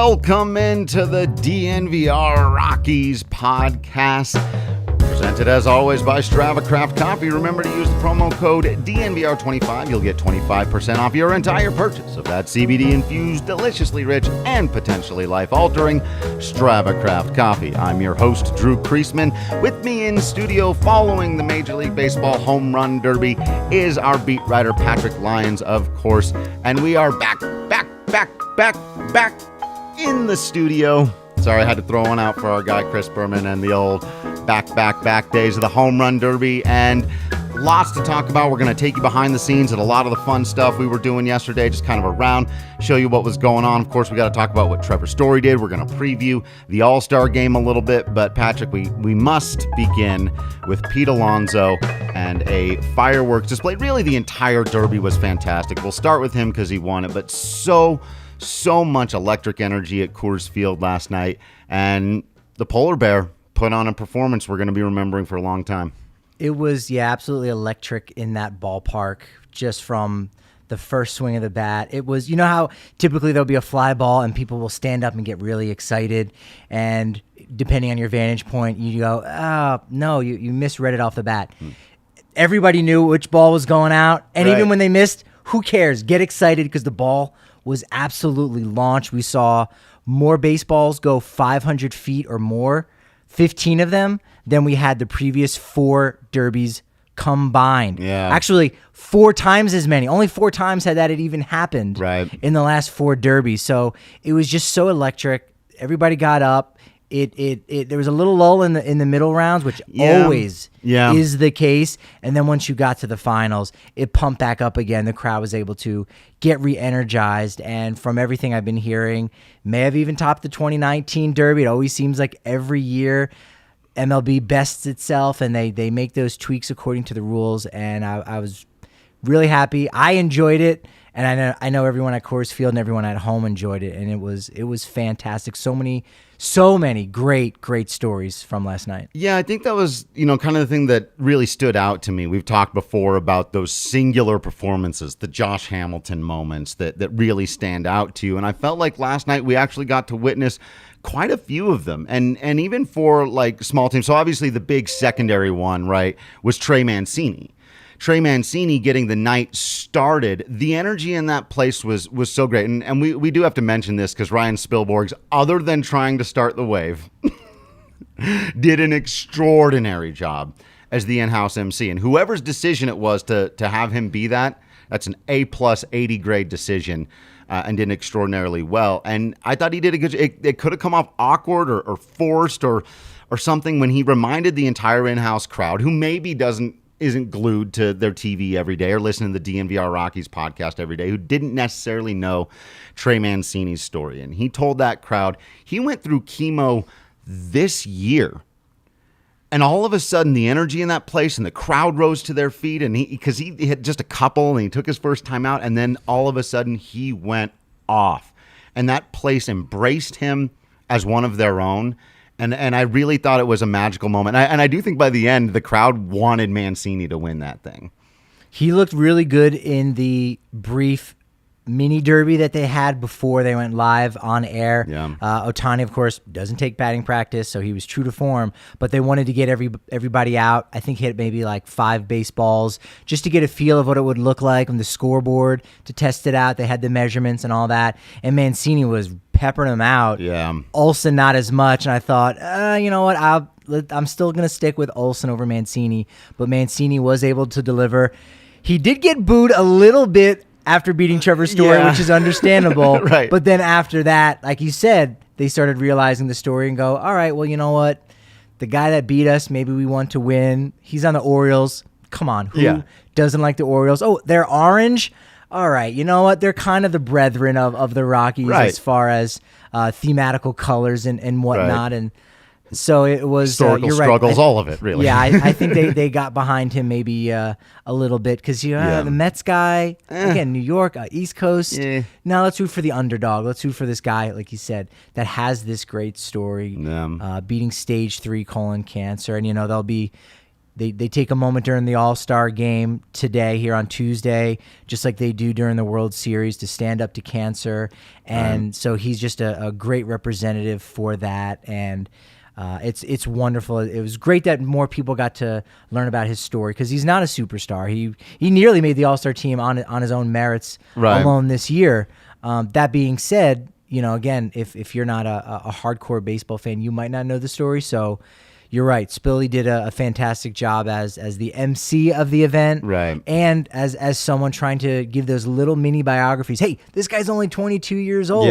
Welcome into the DNVR Rockies podcast, presented as always by Strava Craft Coffee. Remember to use the promo code DNVR25. You'll get 25% off your entire purchase of that CBD-infused, deliciously rich, and potentially life-altering Strava Craft Coffee. I'm your host, Drew Creasman. With me in studio following the Major League Baseball Home Run Derby is our beat writer, Patrick Lyons, of course. And we are back in the studio. Sorry, I had to throw one out for our guy Chris Berman and the old back days of the Home Run Derby, and lots to talk about. We're going to take you behind the scenes at a lot of the fun stuff we were doing yesterday, just kind of around, show you what was going on. Of course, we got to talk about what Trevor Story did. We're going to preview the All-Star Game a little bit, but Patrick, we must begin with Pete Alonso and a fireworks display. Really, the entire Derby was fantastic. We'll start with him because he won it, but so much electric energy at Coors Field last night, and the polar bear put on a performance we're going to be remembering for a long time. It was, absolutely electric in that ballpark, just from the first swing of the bat. It was, you know how typically there'll be a fly ball and people will stand up and get really excited, and depending on your vantage point, you go, oh, no, you misread it off the bat. Everybody knew which ball was going out, and even when they missed, who cares? Get excited because the ball was absolutely launched. We saw more baseballs go 500 feet or more, 15 of them, than we had the previous 4 derbies combined. Yeah. Actually, 4 times as many. Only 4 times had that even happened in the last 4 derbies. So it was just so electric. Everybody got up. There was a little lull in the middle rounds, which always is the case. And then once you got to the finals, it pumped back up again. The crowd was able to get re-energized. And from everything I've been hearing, may have even topped the 2019 Derby. It always seems like every year MLB bests itself, and they make those tweaks according to the rules. And I was really happy. I enjoyed it. And I know everyone at Coors Field and everyone at home enjoyed it, and it was fantastic. So many great stories from last night. Yeah, I think that was, kind of the thing that really stood out to me. We've talked before about those singular performances, the Josh Hamilton moments that really stand out to you. And I felt like last night we actually got to witness quite a few of them. And even for like small teams. So obviously the big secondary one, was Trey Mancini. Trey Mancini getting the night started. The energy in that place was so great. And we do have to mention this because Ryan Spilborghs, other than trying to start the wave, did an extraordinary job as the in-house MC. And whoever's decision it was to have him be that's an A+ 80 grade decision, and did extraordinarily well. And I thought he did a good job. It could have come off awkward or forced or something when he reminded the entire in-house crowd, who maybe isn't glued to their TV every day or listening to the DNVR Rockies podcast every day, who didn't necessarily know Trey Mancini's story. And he told that crowd he went through chemo this year. And all of a sudden, the energy in that place and the crowd rose to their feet, and because he had just a couple and he took his first time out, and then all of a sudden he went off. And that place embraced him as one of their own. And I really thought it was a magical moment. And I do think by the end, the crowd wanted Mancini to win that thing. He looked really good in the brief mini derby that they had before they went live on air. Yeah. Ohtani, of course, doesn't take batting practice, so he was true to form. But they wanted to get everybody out. I think hit maybe like 5 baseballs just to get a feel of what it would look like on the scoreboard, to test it out. They had the measurements and all that. And Mancini was peppering them out. Yeah. Olsen not as much. And I thought, you know what? I'm still going to stick with Olsen over Mancini. But Mancini was able to deliver. He did get booed a little bit after beating Trevor Story, which is understandable. Right. But then after that, like you said, they started realizing the story and go, all right, well, you know what? The guy that beat us, maybe we want to win. He's on the Orioles. Come on. Who doesn't like the Orioles? Oh, they're orange? All right. You know what? They're kind of the brethren of the Rockies as far as thematical colors and whatnot. Right. And so it was historical you're struggles, right. all of it, really. Yeah, I think they got behind him maybe a little bit because the Mets guy again, New York, East Coast. Now let's root for the underdog. Let's root for this guy, like you said, that has this great story, beating stage 3 colon cancer, and they'll be They take a moment during the All-Star Game today here on Tuesday, just like they do during the World Series, to stand up to cancer. And so he's just a great representative for that. And it's wonderful. It was great that more people got to learn about his story, because he's not a superstar. He nearly made the All-Star team on his own merits alone this year. That being said, again, if you're not a hardcore baseball fan, you might not know the story. So you're right. Spilly did a fantastic job as the MC of the event, right? And as someone trying to give those little mini biographies. Hey, this guy's only 22 years old,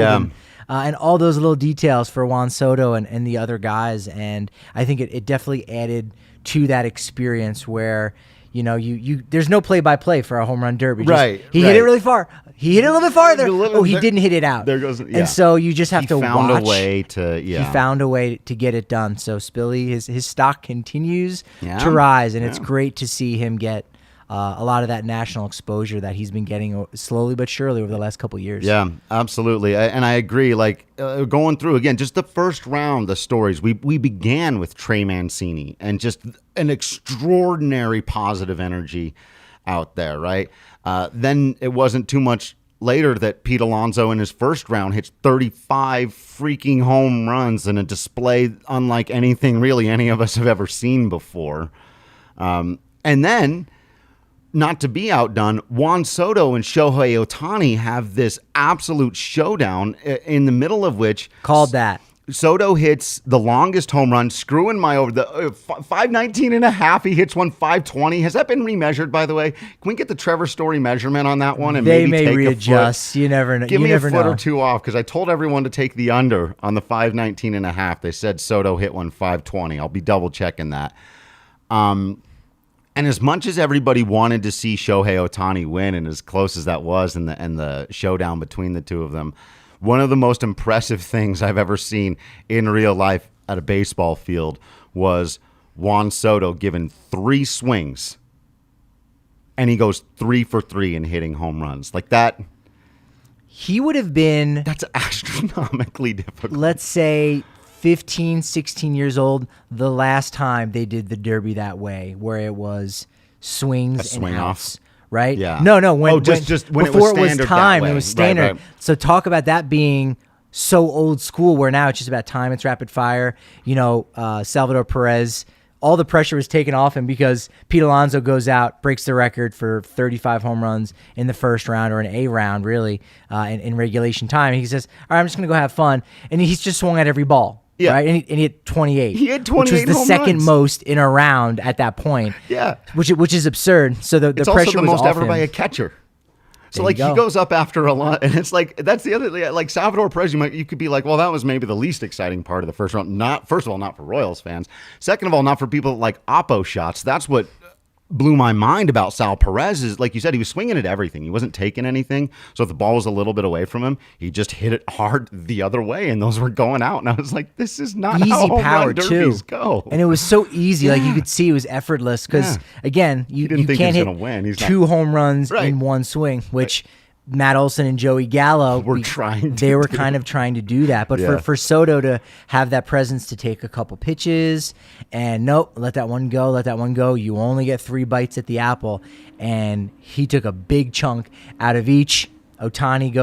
and all those little details for Juan Soto and the other guys. And I think it definitely added to that experience where there's no play-by-play for a home run derby. He hit it really far. He hit it a little bit farther. He didn't hit it out. There goes. Yeah. And so you just have to watch. He found a way to get it done. So Spilly, his stock continues to rise, and it's great to see him get a lot of that national exposure that he's been getting slowly but surely over the last couple of years. Yeah, absolutely. And I agree. Going through, again, just the first round, the stories, we began with Trey Mancini and just an extraordinary positive energy out there, right? Then it wasn't too much later that Pete Alonso in his first round hits 35 freaking home runs in a display unlike anything really any of us have ever seen before. And then, not to be outdone, Juan Soto and Shohei Ohtani have this absolute showdown, in the middle of which... Called that. Soto hits the longest home run, screwing my over the 519 and a half. He hits one 520. Has that been remeasured, by the way? Can we get the Trevor Story measurement on that one? And they maybe may take readjust. You never know. Give me a foot or two off, because I told everyone to take the under on the 519 and a half. They said Soto hit one 520. I'll be double checking that. And as much as everybody wanted to see Shohei Ohtani win, and as close as that was, and the showdown between the two of them, one of the most impressive things I've ever seen in real life at a baseball field was Juan Soto given 3 swings, and he goes 3 for 3 in hitting home runs. Like that, he would have been... That's astronomically difficult. Let's say 15, 16 years old, the last time they did the Derby that way, where it was swings and outs. Right? Yeah. No. When just when before it was time, it was standard. Right. So talk about that being so old school, where now it's just about time. It's rapid fire. Salvador Perez, all the pressure was taken off him because Pete Alonso goes out, breaks the record for 35 home runs in the first round, or an A round, really, in regulation time. And he says, all right, I'm just going to go have fun. And he's just swung at every ball. Yeah. Right? And he hit 28. He had 28 which was the second runs. Most in a round at that point. Yeah. Which is absurd. So the it's pressure also the was most off ever him. by a catcher. So he goes up after a lot, and it's like that's the other, like Salvador Perez. You could be like, well, that was maybe the least exciting part of the first round. First of all, not for Royals fans. Second of all, not for people that like oppo shots. That's what blew my mind about Sal Perez is, like you said, he was swinging at everything. He wasn't taking anything. So if the ball was a little bit away from him, he just hit it hard the other way, and those were going out. And I was like, this is not easy how home power run derbies go. And it was so easy. Like you could see it was effortless because, again, you can't hit 2 home runs in one swing, which Matt Olson and Joey Gallo were kind of trying to do that. But for Soto to have that presence to take a couple pitches and nope, let that one go. You only get 3 bites at the apple. And he took a big chunk out of each. Ohtani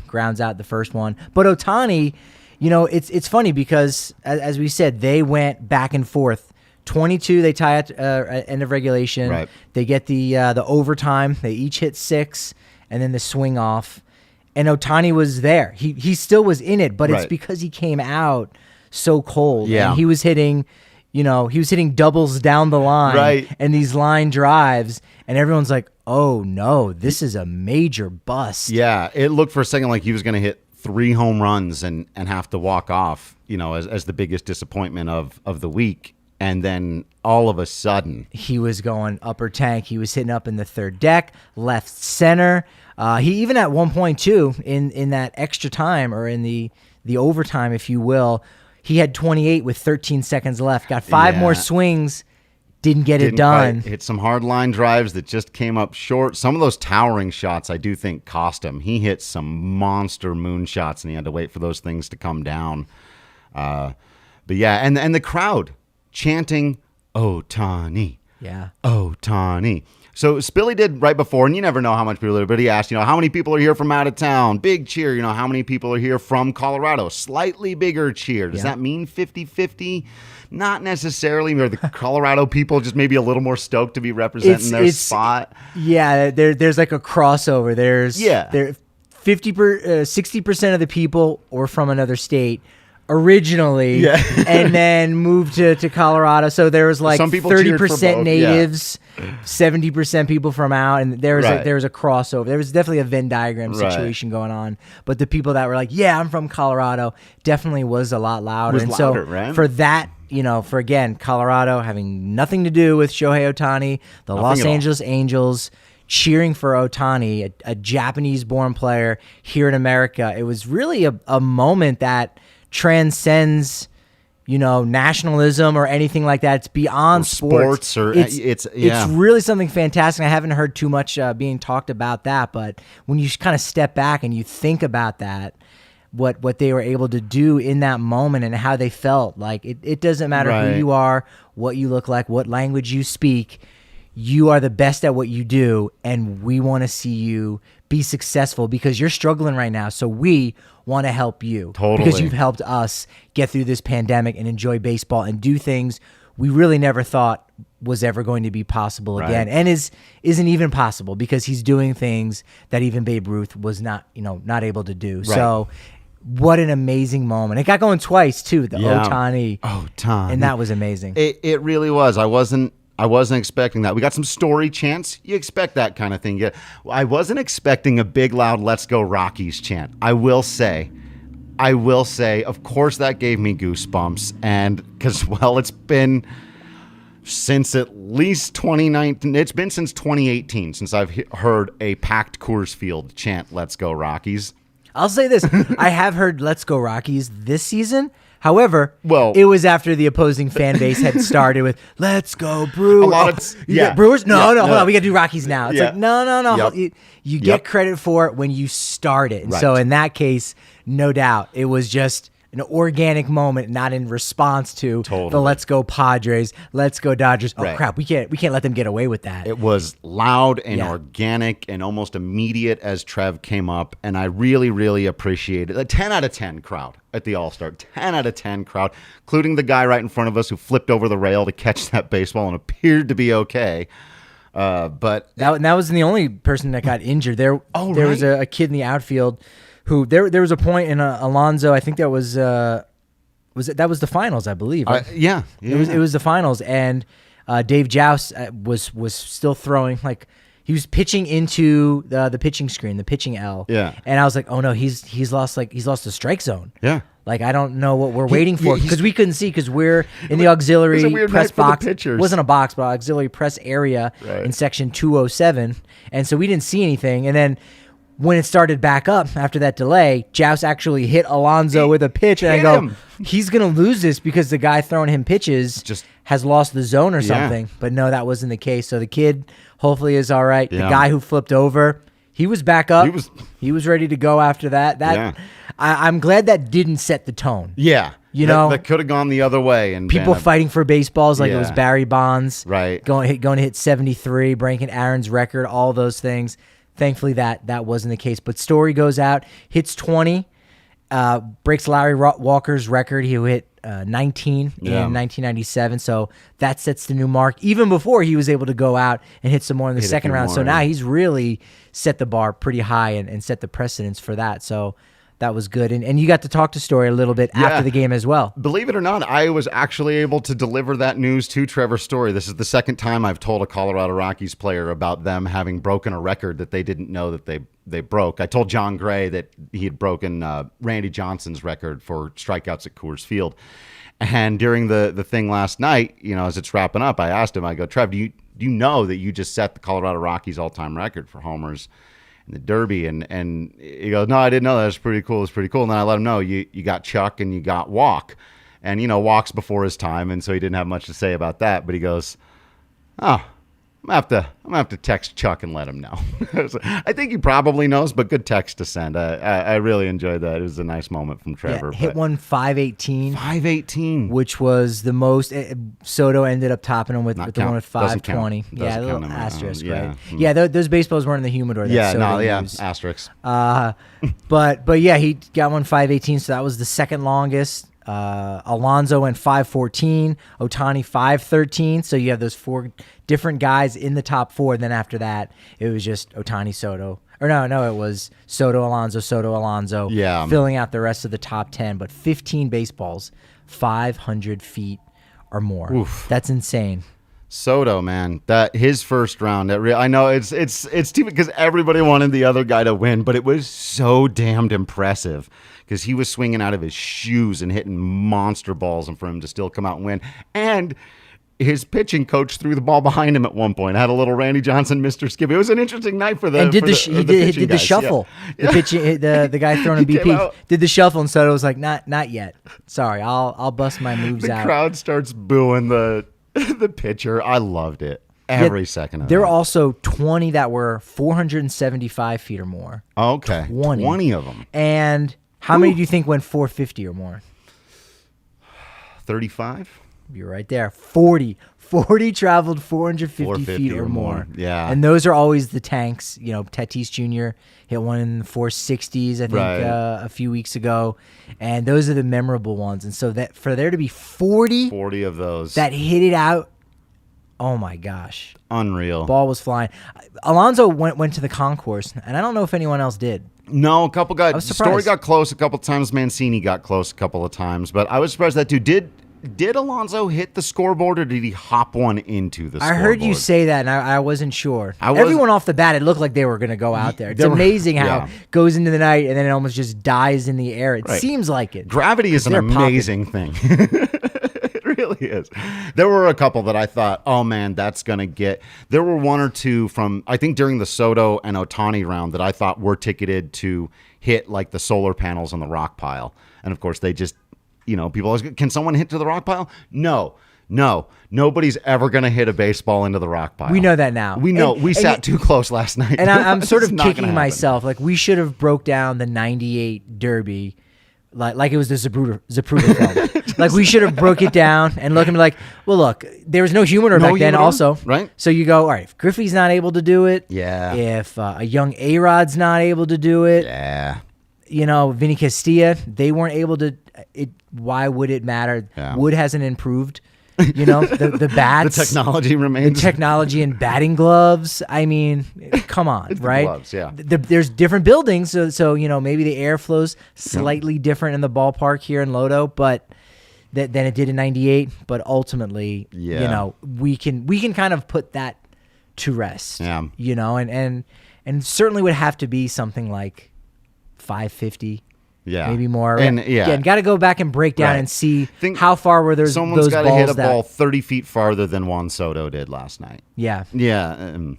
grounds out the first one. But Ohtani, it's funny because, as we said, they went back and forth. 22, they tie at end of regulation. Right. They get the overtime. They each hit 6. And then the swing off, and Ohtani was there. He still was in it, but it's because he came out so cold. Yeah, and he was hitting doubles down the line, and these line drives, and everyone's like, "Oh no, this is a major bust." Yeah, it looked for a second like he was going to hit 3 home runs and have to walk off, as the biggest disappointment of the week. And then all of a sudden, he was going upper tank. He was hitting up in the third deck, left center. He even at one point too, in that extra time or in the overtime, if you will, he had 28 with 13 seconds left. Got 5 more swings, didn't get it done. Hit some hard line drives that just came up short. Some of those towering shots I do think cost him. He hit some monster moon shots, and he had to wait for those things to come down. But yeah, and the crowd chanting Ohtani. Yeah. Ohtani. So Spilly did right before, and you never know how much people are, but he asked, how many people are here from out of town? Big cheer. How many people are here from Colorado? Slightly bigger cheer. Does that mean 50-50? Not necessarily. Or the Colorado people just maybe a little more stoked to be representing their spot. Yeah, there's like a crossover. There's 60% of the people were from another state originally, and then moved to Colorado. So there was like 30% natives, 70% people from out, and there was a crossover. There was definitely a Venn diagram situation going on. But the people that were like, "Yeah, I'm from Colorado," definitely was a lot louder. For that, for again, Colorado having nothing to do with Shohei Ohtani, the Los Angeles Angels cheering for Ohtani, a Japanese-born player here in America. It was really a moment that transcends, nationalism or anything like that. It's beyond sports. It's really something fantastic. I haven't heard too much being talked about that, but when you kind of step back and you think about that, what they were able to do in that moment and how they felt, like it doesn't matter who you are, what you look like, what language you speak. You are the best at what you do, and we want to see you be successful because you're struggling right now. So we want to help you because you've helped us get through this pandemic and enjoy baseball and do things we really never thought was ever going to be possible again, and isn't even possible because he's doing things that even Babe Ruth was not able to do. So what an amazing moment. It got going twice too, Ohtani, and that was amazing. It really was. I wasn't expecting that. We got some story chants. You expect that kind of thing. Yeah. I wasn't expecting a big, loud "Let's Go Rockies" chant. I will say, of course, that gave me goosebumps. And because, it's been since at least 2019. It's been since 2018 since I've heard a packed Coors Field chant "Let's Go Rockies." I'll say this. I have heard "Let's Go Rockies" this season. However, it was after the opposing fan base had started with "Let's go Brewers." Brewers? No, hold on. We got to do Rockies now. It's like, no. Yep. You get credit for it when you start it. And so in that case, no doubt, it was just an organic moment, not in response to the "Let's go Padres," "Let's go Dodgers." Oh crap, we can't let them get away with that. It was loud and organic and almost immediate as Trev came up, and I really, really appreciated it. A 10 out of 10 crowd at the All-Star. 10 out of 10 crowd, including the guy right in front of us who flipped over the rail to catch that baseball and appeared to be okay. But that wasn't the only person that got injured. There was a kid in the outfield who there was a point in Alonso. I think that was the finals, I believe. Right? It was the finals, and Dave Joust was still throwing, like he was pitching into the pitching screen, the pitching L. Yeah, and I was like, oh no, he's lost the strike zone. Yeah. Like, I don't know what we're waiting for because we couldn't see because we're in the auxiliary press box. It wasn't a box, but auxiliary press area in section 207, and so we didn't see anything. And then when it started back up after that delay, Joust actually hit Alonso with a pitch, and I go, he's going to lose this because the guy throwing him pitches just has lost the zone or something. But no, that wasn't the case. So the kid hopefully is all right. The guy who flipped over, he was back up. He was ready to go after that. I'm glad that didn't set the tone. Yeah. That could have gone the other way. And people fighting for baseballs like it was Barry Bonds. Right. Going to hit 73, breaking Aaron's record, all those things. Thankfully, that wasn't the case. But Story goes out, hits 20, breaks Larry Walker's record. He hit 19 in 1997. So that sets the new mark. Even before he was able to go out and hit some more in the second round. So now he's really set the bar pretty high and set the precedence for that. So that was good. And you got to talk to Story a little bit after the game as well. Believe it or not, I was actually able to deliver that news to Trevor Story. This is the second time I've told a Colorado Rockies player about them having broken a record that they didn't know that they broke. I told John Gray that he had broken Randy Johnson's record for strikeouts at Coors Field. And during the thing last night, as it's wrapping up, I asked him, I go, Trev, do you know that you just set the Colorado Rockies all-time record for homers in the Derby? And he goes, no, I didn't know that. It's pretty cool. And then I let him know you got Chuck and you got Walk. And, Walk's before his time, and so he didn't have much to say about that. But he goes, oh, I'm gonna have to text Chuck and let him know. I think he probably knows, but good text to send. I really enjoyed that. It was a nice moment from Trevor. Yeah, hit one 518. 518, which was the most. Soto ended up topping him with the one with 520. Yeah, a little asterisk, yeah. right? Yeah, those baseballs weren't in the humidor. Asterisks. But yeah, he got one 518, so that was the second longest. Alonso went 514, Ohtani 513. So you have those 4 different guys in the top 4. And then after that, it was just Ohtani, Soto. Or no, it was Soto, Alonso. Yeah. Filling out the rest of the top 10. But 15 baseballs, 500 feet or more. Oof. That's insane. Soto, man, that his first round. I know it's stupid because everybody wanted the other guy to win, but it was so damned impressive because he was swinging out of his shoes and hitting monster balls, and for him to still come out and win. And his pitching coach threw the ball behind him at one point. Had a little Randy Johnson, Mr. Skip. It was an interesting night for the. And he did the shuffle. Yeah. The guy throwing a BP did the shuffle, and Soto was like, not yet. Sorry, I'll bust my moves out. The crowd starts booing the pitcher. I loved it. Every second of it. There were also 20 that were 475 feet or more. Okay. 20 of them. And how many do you think went 450 or more? 35? You're right there. 40 traveled 450 feet or more. Yeah. And those are always the tanks. You know, Tatis Jr. hit one in the 460s, I think, a few weeks ago. And those are the memorable ones. And so that for there to be 40 of those that hit it out, oh my gosh. Unreal. Ball was flying. Alonso went to the concourse, and I don't know if anyone else did. No, a couple guys. Story got close a couple times. Mancini got close a couple of times. But I was surprised that dude Did Alonso hit the scoreboard, or did he hop one into the scoreboard? I heard you say that, and I wasn't sure. Everyone off the bat, it looked like they were going to go out there. It's amazing how it goes into the night, and then it almost just dies in the air. It seems like it. Gravity is an amazing thing. It really is. There were a couple that I thought, oh, man, that's going to get... There were one or two from, I think, during the Soto and Ohtani round that I thought were ticketed to hit, like, the solar panels on the rock pile. And, of course, they just... You know, people always go, can someone hit to the rock pile? No. Nobody's ever going to hit a baseball into the rock pile. We know that now. We know. We sat too close last night. And I'm sort of kicking myself. Like, we should have broke down the 98 Derby like it was the Zapruder film. Like, we should have broke it down and look and be like, well, look, there was no humidor back then also. Right. So you go, all right, if Griffey's not able to do it. Yeah. If a young A-Rod's not able to do it. Yeah. You know, Vinny Castilla, they weren't able to. Why would it matter? Yeah. Wood hasn't improved. You know, the bats. The technology remains. The technology and batting gloves. I mean, come on, it's right? The gloves, yeah. There's different buildings, so you know, maybe the airflow's slightly different in the ballpark here in Lodo, but than it did in '98. But ultimately, you know, we can kind of put that to rest. Yeah. You know, and certainly would have to be something like 550. Yeah, maybe more. And got to go back and break down and see how far were those balls. Someone's got to hit a ball 30 feet farther than Juan Soto did last night. Yeah.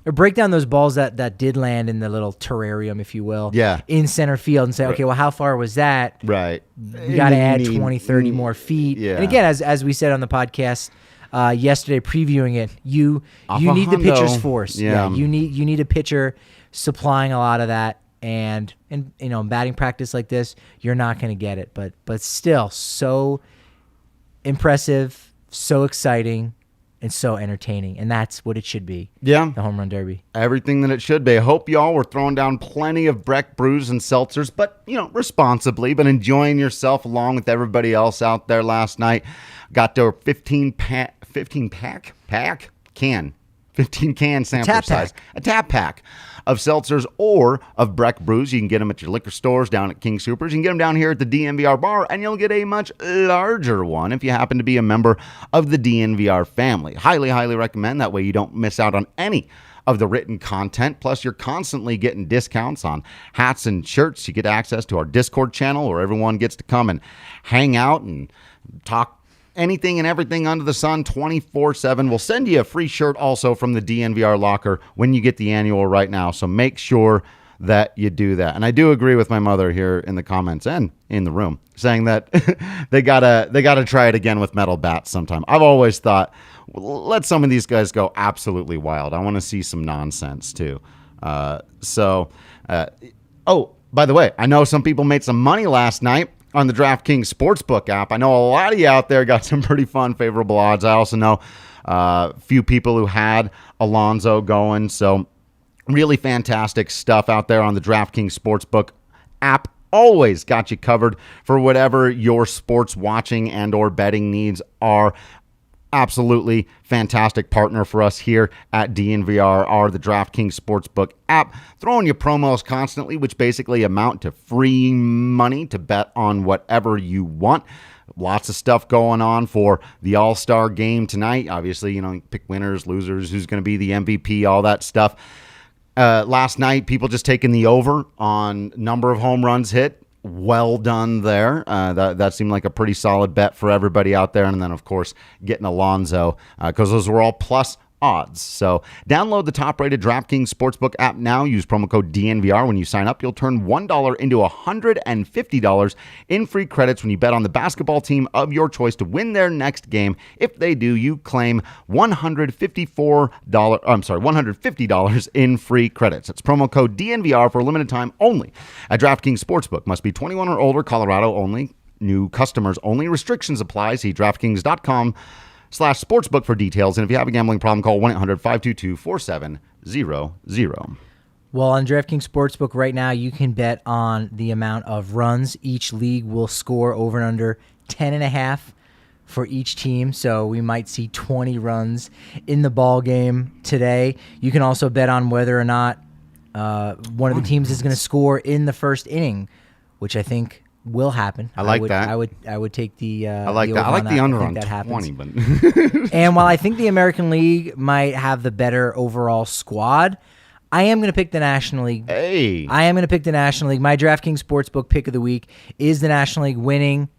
Or break down those balls that did land in the little terrarium, if you will. Yeah. In center field and say, okay, well, how far was that? Right. You got to add 20, 30 more feet. Yeah. And again, as we said on the podcast yesterday, previewing it, you need the pitcher's force. Yeah. You need a pitcher supplying a lot of that. And you know, in batting practice like this, you're not going to get it. But still, so impressive, so exciting, and so entertaining. And that's what it should be. Yeah. The home run derby. Everything that it should be. I hope y'all were throwing down plenty of Breck brews and seltzers, but, you know, responsibly, but enjoying yourself along with everybody else out there last night. Got to a 15 can sampler size. A tap pack of seltzers or of Breck brews. You can get them at your liquor stores down at King Soopers. You can get them down here at the DNVR bar, and you'll get a much larger one if you happen to be a member of the DNVR family. Highly, highly recommend. That way you don't miss out on any of the written content. Plus, you're constantly getting discounts on hats and shirts. You get access to our Discord channel where everyone gets to come and hang out and talk anything and everything under the sun 24/7. We'll send you a free shirt also from the DNVR Locker when you get the annual right now. So make sure that you do that. And I do agree with my mother here in the comments and in the room saying that they gotta try it again with metal bats sometime. I've always thought, well, let some of these guys go absolutely wild. I want to see some nonsense too. Oh, by the way, I know some people made some money last night on the DraftKings Sportsbook app. I know a lot of you out there got some pretty fun, favorable odds. I also know a few people who had Alonso going. So really fantastic stuff out there on the DraftKings Sportsbook app. Always got you covered for whatever your sports watching and or betting needs are. Absolutely fantastic partner for us here at DNVR, the DraftKings Sportsbook app. Throwing you promos constantly, which basically amount to free money to bet on whatever you want. Lots of stuff going on for the All-Star Game tonight. Obviously, you pick winners, losers, who's going to be the MVP, all that stuff. Last night, people just taking the over on number of home runs hit. Well done there. That seemed like a pretty solid bet for everybody out there. And then, of course, getting Alonso because those were all plus odds. So download the top-rated DraftKings Sportsbook app now. Use promo code DNVR when you sign up. You'll turn $1 into $150 in free credits when you bet on the basketball team of your choice to win their next game. If they do, you claim $150 in free credits. It's promo code DNVR for a limited time only at DraftKings Sportsbook. Must be 21 or older, Colorado only. New customers only. Restrictions apply. See DraftKings.com/sportsbook for details. And if you have a gambling problem, call 1-800-522-4700. Well, on DraftKings Sportsbook right now, you can bet on the amount of runs each league will score over and under 10.5 for each team. So we might see 20 runs in the ball game today. You can also bet on whether or not one of the teams is going to score in the first inning, which I think will happen. I like that. I would take the. I like that. I like the under on 20, but and while I think the American League might have the better overall squad, I am going to pick the National League. Hey, I am going to pick the National League. My DraftKings Sportsbook pick of the week is the National League winning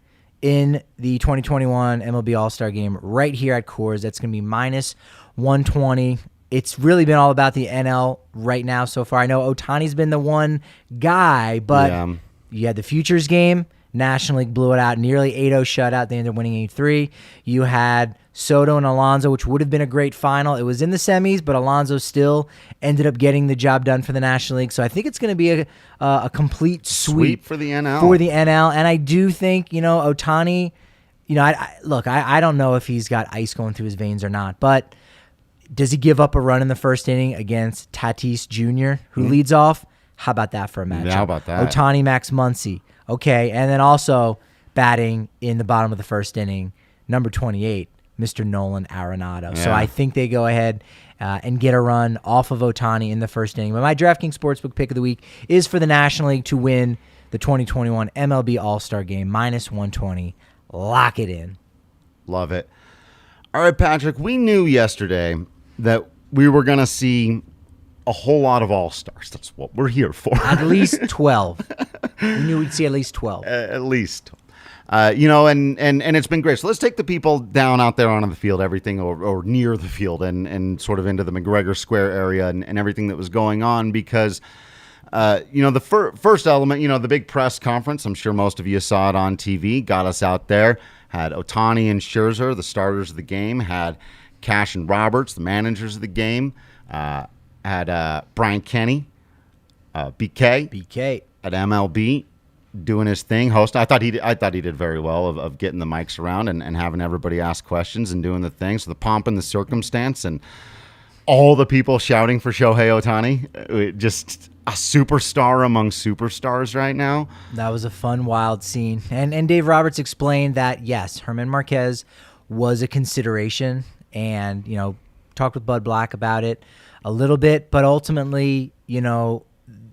in the 2021 MLB All-Star Game right here at Coors. That's going to be minus 120. It's really been all about the NL right now so far. I know Ohtani's been the one guy, but. Yeah. You had the Futures game. National League blew it out. Nearly 8-0 shutout. They ended up winning 8-3. You had Soto and Alonso, which would have been a great final. It was in the semis, but Alonso still ended up getting the job done for the National League. So I think it's going to be a complete sweep for the NL. And I do think, Ohtani, I don't know if he's got ice going through his veins or not, but does he give up a run in the first inning against Tatis Jr., who leads off? How about that for a matchup? Yeah, how about that? Ohtani, Max Muncy. Okay, and then also batting in the bottom of the first inning, number 28, Mr. Nolan Arenado. Yeah. So I think they go ahead and get a run off of Ohtani in the first inning. But my DraftKings Sportsbook pick of the week is for the National League to win the 2021 MLB All-Star Game, minus 120. Lock it in. Love it. All right, Patrick, we knew yesterday that we were going to see a whole lot of All-Stars. That's what we're here for. At least 12. We knew we'd see at least 12. At least. And it's been great. So let's take the people down out there on the field, everything or near the field and sort of into the McGregor Square area and everything that was going on because, the first element, the big press conference, I'm sure most of you saw it on TV, got us out there, had Ohtani and Scherzer, the starters of the game, had Cash and Roberts, the managers of the game, had Brian Kenny, BK at MLB doing his thing, hosting. I thought he did very well of getting the mics around and having everybody ask questions and doing the thing. So the pomp and the circumstance and all the people shouting for Shohei Ohtani, just a superstar among superstars right now. That was a fun, wild scene. And Dave Roberts explained that, yes, German Marquez was a consideration and, talked with Bud Black about it a little bit, but ultimately,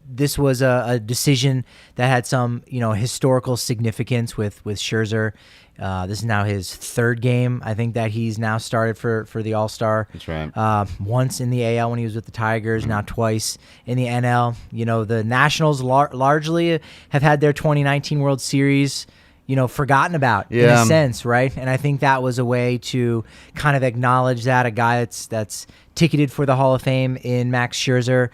this was a decision that had some, historical significance with Scherzer. This is now his third game, I think, that he's now started for the All-Star. That's right. Once in the AL when he was with the Tigers, now twice in the NL. The Nationals largely have had their 2019 World Series, forgotten about in a sense, right? And I think that was a way to kind of acknowledge that a guy that's ticketed for the Hall of Fame in Max Scherzer.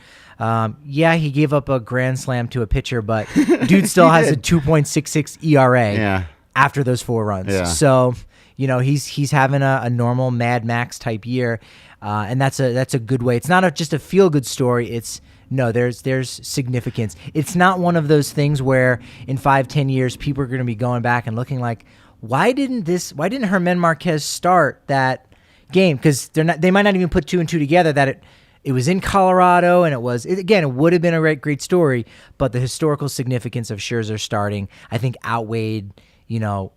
He gave up a grand slam to a pitcher, but dude still has a 2.66 ERA after those 4 runs. Yeah. So, he's having a normal Mad Max type year, and that's a good way. It's not just a feel good story. There's significance. It's not one of those things where in 5-10 years people are going to be going back and looking like, why didn't German Marquez start that game? Because they might not even put 2 and 2 together that it was in Colorado, and it would have been a great story, but the historical significance of Scherzer starting, I think, outweighed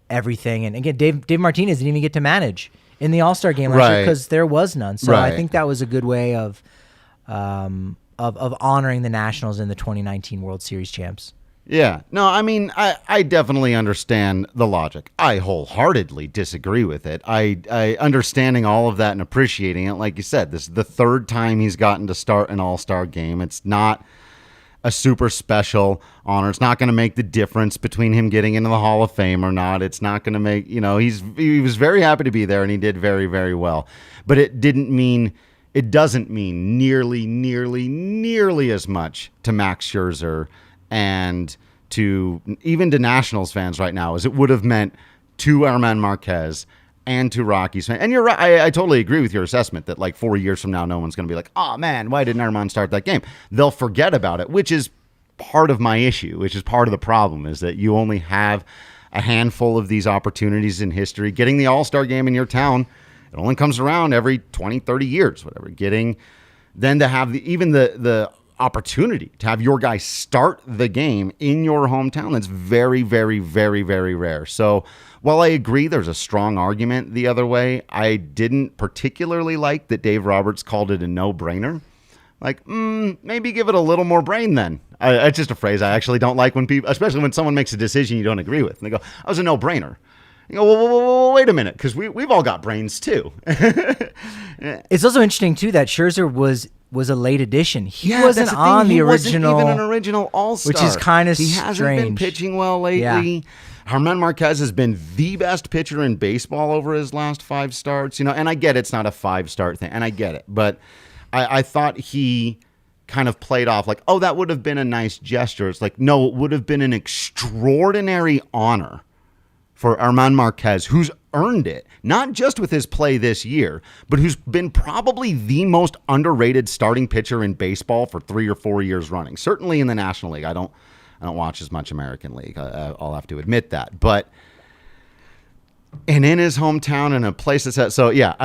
everything. And again, Dave Martinez didn't even get to manage in the All-Star game last year because there was none. So I think that was a good way of honoring the Nationals in the 2019 World Series champs. Yeah. No, I mean, I definitely understand the logic. I wholeheartedly disagree with it. I understanding all of that and appreciating it. Like you said, this is the 3rd time he's gotten to start an All-Star game. It's not a super special honor. It's not going to make the difference between him getting into the Hall of Fame or not. It's not going to make, he was very happy to be there and he did very, very well. But it doesn't mean nearly as much to Max Scherzer and to Nationals fans right now as it would have meant to German Marquez and to Rockies fans. And you're right. I totally agree with your assessment that like 4 years from now, no one's going to be like, oh man, why didn't German start that game? They'll forget about it, which is part of my issue, which is part of the problem, is that you only have a handful of these opportunities in history. Getting the All-Star game in your town, it only comes around every 20, 30 years, whatever. Then to have the opportunity to have your guy start the game in your hometown, that's very, very, very, very rare. So while I agree there's a strong argument the other way, I didn't particularly like that Dave Roberts called it a no-brainer. Like, maybe give it a little more brain then. It's just a phrase I actually don't like when people, especially when someone makes a decision you don't agree with. And they go, "I was a no-brainer." You go, well, wait a minute, because we've all got brains too. It's also interesting too that Scherzer was a late addition. He wasn't on the original. Wasn't even an original All-Star, which is kind of strange. He hasn't been pitching well lately. Yeah. German Marquez has been the best pitcher in baseball over his last 5 starts. And I get it's not a 5-start thing, and I get it, but I thought he kind of played off like, oh, that would have been a nice gesture. It's like, no, it would have been an extraordinary honor for German Marquez, who's earned it, not just with his play this year, but who's been probably the most underrated starting pitcher in baseball for 3 or 4 years running. Certainly in the National League. I don't watch as much American League. I'll have to admit that. But in his hometown, in a place that's so yeah.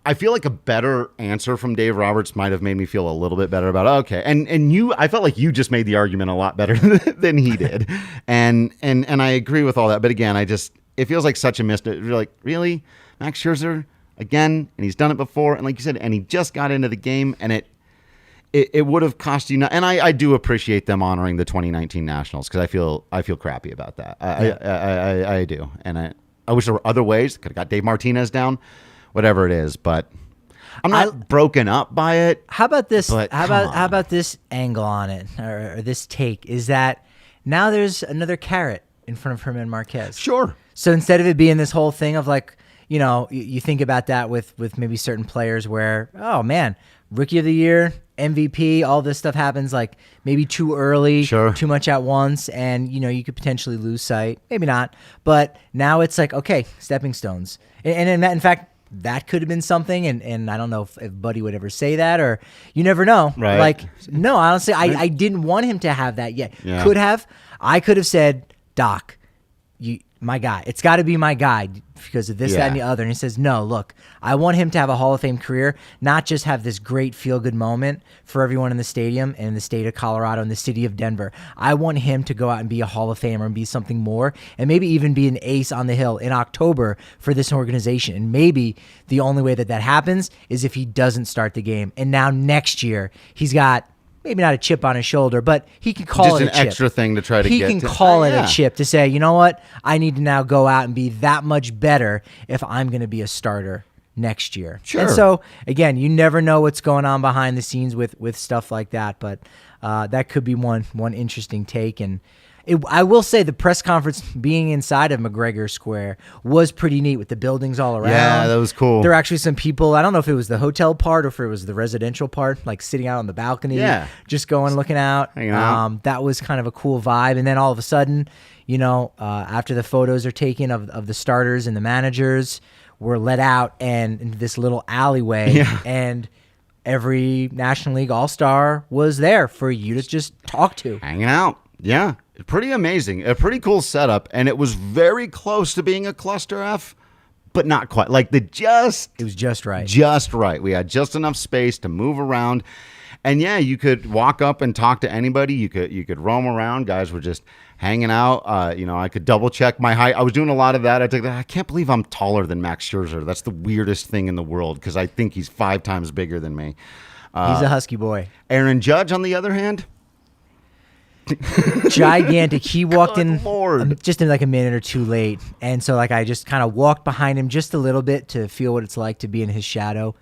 I feel like a better answer from Dave Roberts might have made me feel a little bit better about it. Okay. And I felt like you just made the argument a lot better than he did. And I agree with all that. But again, it feels like such a missed. You're like, really? Max Scherzer again? And he's done it before. And like you said, and he just got into the game, and it would have cost you. And I do appreciate them honoring the 2019 Nationals, because I feel crappy about that. I do. And I wish there were other ways. Could have got Dave Martinez down. Whatever it is, but I'm not broken up by it. How about this? How about this angle on it, or this take? Is that now there's another carrot in front of German Marquez? Sure. So instead of it being this whole thing of like, you think about that with maybe certain players where, oh man, Rookie of the Year, MVP, all this stuff happens like maybe too early, too much at once, and you could potentially lose sight. Maybe not, but now it's like, okay, stepping stones, and in fact. That could have been something, and I don't know if Buddy would ever say that, or you never know. Right. Like, no, honestly, I didn't want him to have that yet. Yeah. I could have said, Doc, my guy. It's got to be my guy because of this, that, and the other. And he says, no, look, I want him to have a Hall of Fame career, not just have this great feel-good moment for everyone in the stadium and in the state of Colorado and the city of Denver. I want him to go out and be a Hall of Famer and be something more, and maybe even be an ace on the hill in October for this organization. And maybe the only way that happens is if he doesn't start the game. And now next year, he's got maybe not a chip on his shoulder, but he can call it a chip. Just an extra thing to try to get. He can call it a chip to say, you know what? I need to now go out and be that much better if I'm going to be a starter next year. Sure. And so, again, you never know what's going on behind the scenes with stuff like that, but that could be one interesting take. And I will say the press conference being inside of McGregor Square was pretty neat with the buildings all around. Yeah, that was cool. There were actually some people, I don't know if it was the hotel part or if it was the residential part, like sitting out on the balcony, just going, looking out. That was kind of a cool vibe. And then all of a sudden, after the photos are taken of the starters and the managers, we're let out and into this little alleyway, and every National League All-Star was there for you to just talk to. Hanging out. Yeah. Pretty amazing. A pretty cool setup. And it was very close to being a cluster F, but not quite. Like it was just right. Just right. We had just enough space to move around. And yeah, you could walk up and talk to anybody. You could roam around. Guys were just hanging out. I could double check my height. I was doing a lot of that. I can't believe I'm taller than Max Scherzer. That's the weirdest thing in the world because I think he's 5 times bigger than me. He's a husky boy. Aaron Judge, on the other hand, gigantic. He walked in Lord. just in like a minute or two late, and so like I just kind of walked behind him just a little bit to feel what it's like to be in his shadow.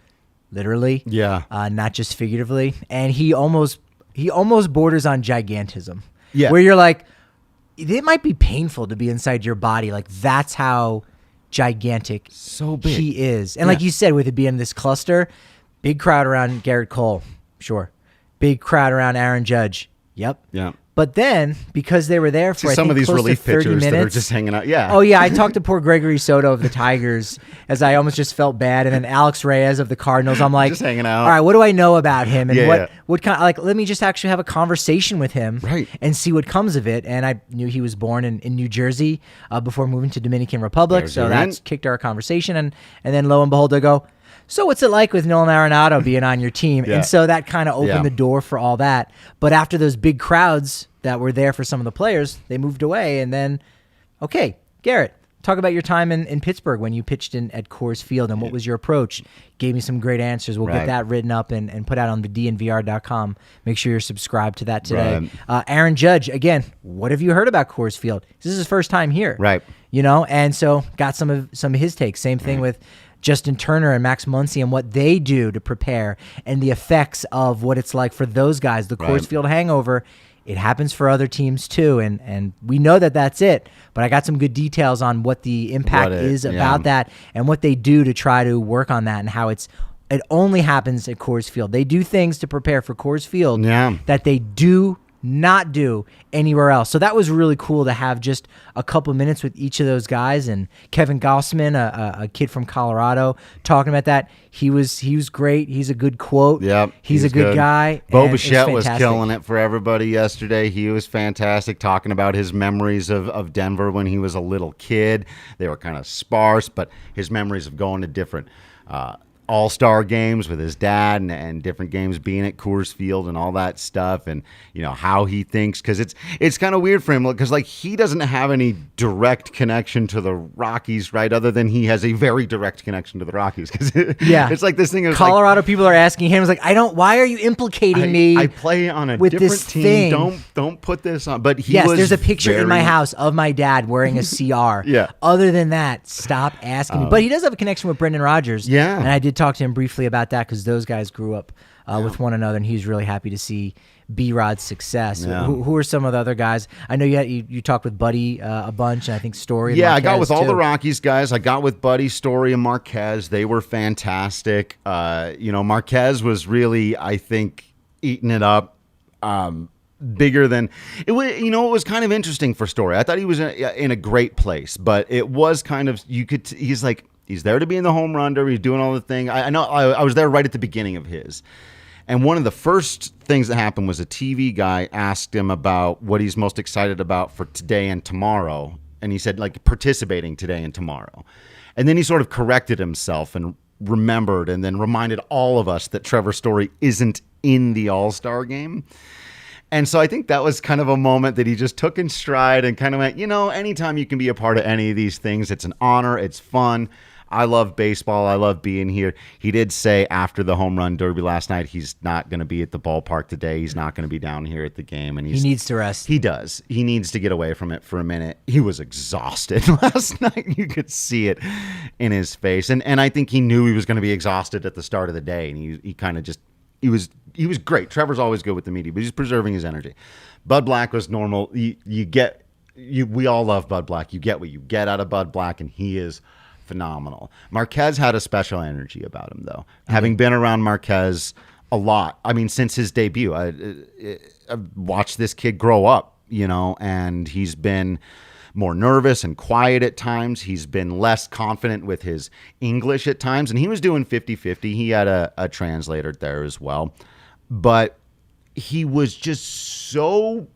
Literally, not just figuratively, and he almost borders on gigantism. Yeah, where you're like, it might be painful to be inside your body. Like that's how gigantic, so big he is. And like you said, with it being this cluster, big crowd around Garrett Cole, sure, big crowd around Aaron Judge, yep. But then, because they were there for some of these relief pitchers minutes, that are just hanging out. Yeah. Oh, yeah. I talked to poor Gregory Soto of the Tigers as I almost just felt bad. And then Alex Reyes of the Cardinals. I'm like, just hanging out. All right, what do I know about him? And what kind of, like, let me just actually have a conversation with him and see what comes of it. And I knew he was born in New Jersey before moving to Dominican Republic. So that's kicked our conversation. And then lo and behold, I go, so what's it like with Nolan Arenado being on your team? And so that kind of opened the door for all that. But after those big crowds that were there for some of the players, they moved away. And then, okay, Garrett, talk about your time in Pittsburgh when you pitched at Coors Field and what was your approach. Gave me some great answers. We'll get that written up and put out on the DNVR.com. Make sure you're subscribed to that today. Aaron Judge, again, what have you heard about Coors Field? This is his first time here. Right. And so got some of his takes. Same thing with Justin Turner and Max Muncy and what they do to prepare and the effects of what it's like for those guys. The Coors Field hangover, it happens for other teams too, and we know that that's it. But I got some good details on what the impact is about that and what they do to try to work on that and how it only happens at Coors Field. They do things to prepare for Coors Field that they do not do anywhere else. So that was really cool to have just a couple minutes with each of those guys. And Kevin Gossman, a kid from Colorado, talking about that. He was great. He's a good quote. Yep, he's a good guy. Bo Bichette was killing it for everybody yesterday. He was fantastic, talking about his memories of Denver when he was a little kid. They were kind of sparse, but his memories of going to different All-Star games with his dad and different games being at Coors Field and all that stuff, and how he thinks, because it's kind of weird for him because like he doesn't have any direct connection to the Rockies, right, other than he has a very direct connection to the Rockies because it's like this thing of Colorado people are asking him, like, why are you implicating me? I play on a with different this team. Thing. Don't put this on. But there's a picture in my house of my dad wearing a CR. Other than that, stop asking me. But he does have a connection with Brendan Rodgers. And I did talk to him briefly about that because those guys grew up with one another, and he was really happy to see B-Rod's success. Who are some of the other guys? I know you talked with Buddy a bunch, and I think Story and Marquez, I got with all too. the Rockies guys. I got with Buddy, Story, and Marquez. They were fantastic. Marquez was really, I think, eating it up. Bigger than it was. It was kind of interesting for Story. I thought he was in a great place, but it was kind of, he's there to be in the home run derby. He's doing all the thing. I know I was there right at the beginning of his. And one of the first things that happened was a TV guy asked him about what he's most excited about for today and tomorrow. And he said, like, participating today and tomorrow. And then he sort of corrected himself and remembered and then reminded all of us that Trevor Story isn't in the All-Star game. And so I think that was kind of a moment that he just took in stride and kind of went, anytime you can be a part of any of these things, it's an honor. It's fun. I love baseball. I love being here. He did say after the home run derby last night, he's not going to be at the ballpark today. He's not going to be down here at the game. And he needs to rest. He does. He needs to get away from it for a minute. He was exhausted last night. You could see it in his face. And I think he knew he was going to be exhausted at the start of the day. And he kind of just, He was great. Trevor's always good with the media, but he's preserving his energy. Bud Black was normal. We all love Bud Black. You get what you get out of Bud Black, and he is phenomenal. Marquez had a special energy about him, though. Having been around Marquez a lot, I mean, since his debut, I've watched this kid grow up, and he's been more nervous and quiet at times. He's been less confident with his English at times, and he was doing 50-50. He had a translator there as well. But he was just so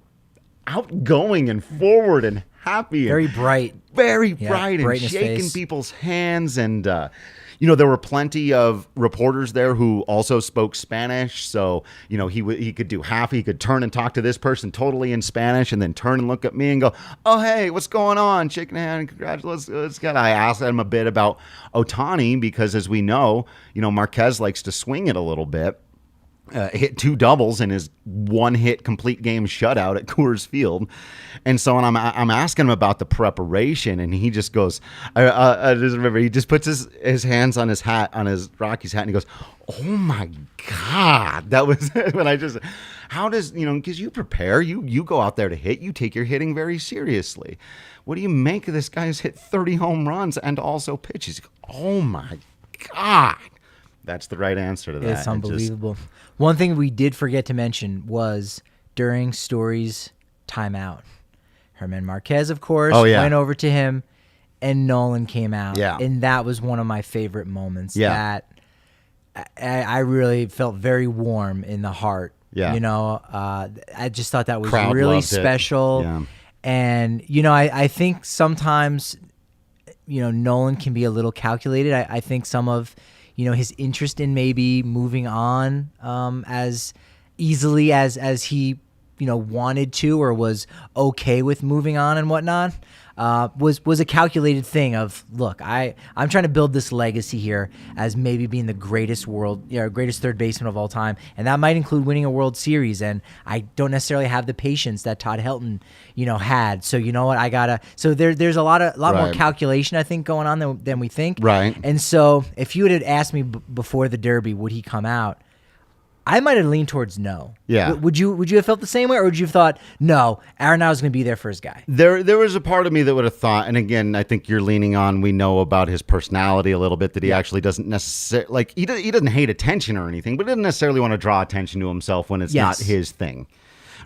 outgoing and forward and happy. Very bright. Very bright and shaking people's hands. And, there were plenty of reporters there who also spoke Spanish. So, he could do half. He could turn and talk to this person totally in Spanish and then turn and look at me and go, oh, hey, what's going on? Shaking a hand. Congratulations. I asked him a bit about Ohtani because, as we know, Marquez likes to swing it a little bit. Hit 2 doubles in his 1-hit complete game shutout at Coors Field. And so when I'm asking him about the preparation, and he just goes, I just remember, he just puts his hands on his hat, on his Rockies hat, and he goes, oh my God. That was when I just, how does, because you prepare, you go out there to hit, you take your hitting very seriously. What do you make of this guy who's hit 30 home runs and also pitches? Oh my God. That's the right answer to that. It's unbelievable. One thing we did forget to mention was during Story's timeout, German Marquez, of course, went over to him, and Nolan came out. Yeah. And that was one of my favorite moments. Yeah. That I really felt very warm in the heart. Yeah. I just thought that was Crowd really special. Yeah. And, I think sometimes, Nolan can be a little calculated. I think some of his interest in maybe moving on as easily as he, wanted to or was okay with moving on and whatnot, was a calculated thing of, look, I'm trying to build this legacy here as maybe being the greatest third baseman of all time, and that might include winning a World Series, and I don't necessarily have the patience that Todd Helton, had. So you know what, so there's a lot more calculation, I think, going on than we think. Right. And so if you had asked me before the Derby, would he come out? I might have leaned towards no. Yeah. Would you have felt the same way, or would you have thought, no, Arenado's going to be there for his guy? There was a part of me that would have thought, and again, I think you're leaning on, we know about his personality a little bit, that he actually doesn't necessarily, he doesn't hate attention or anything, but doesn't necessarily want to draw attention to himself when it's not his thing.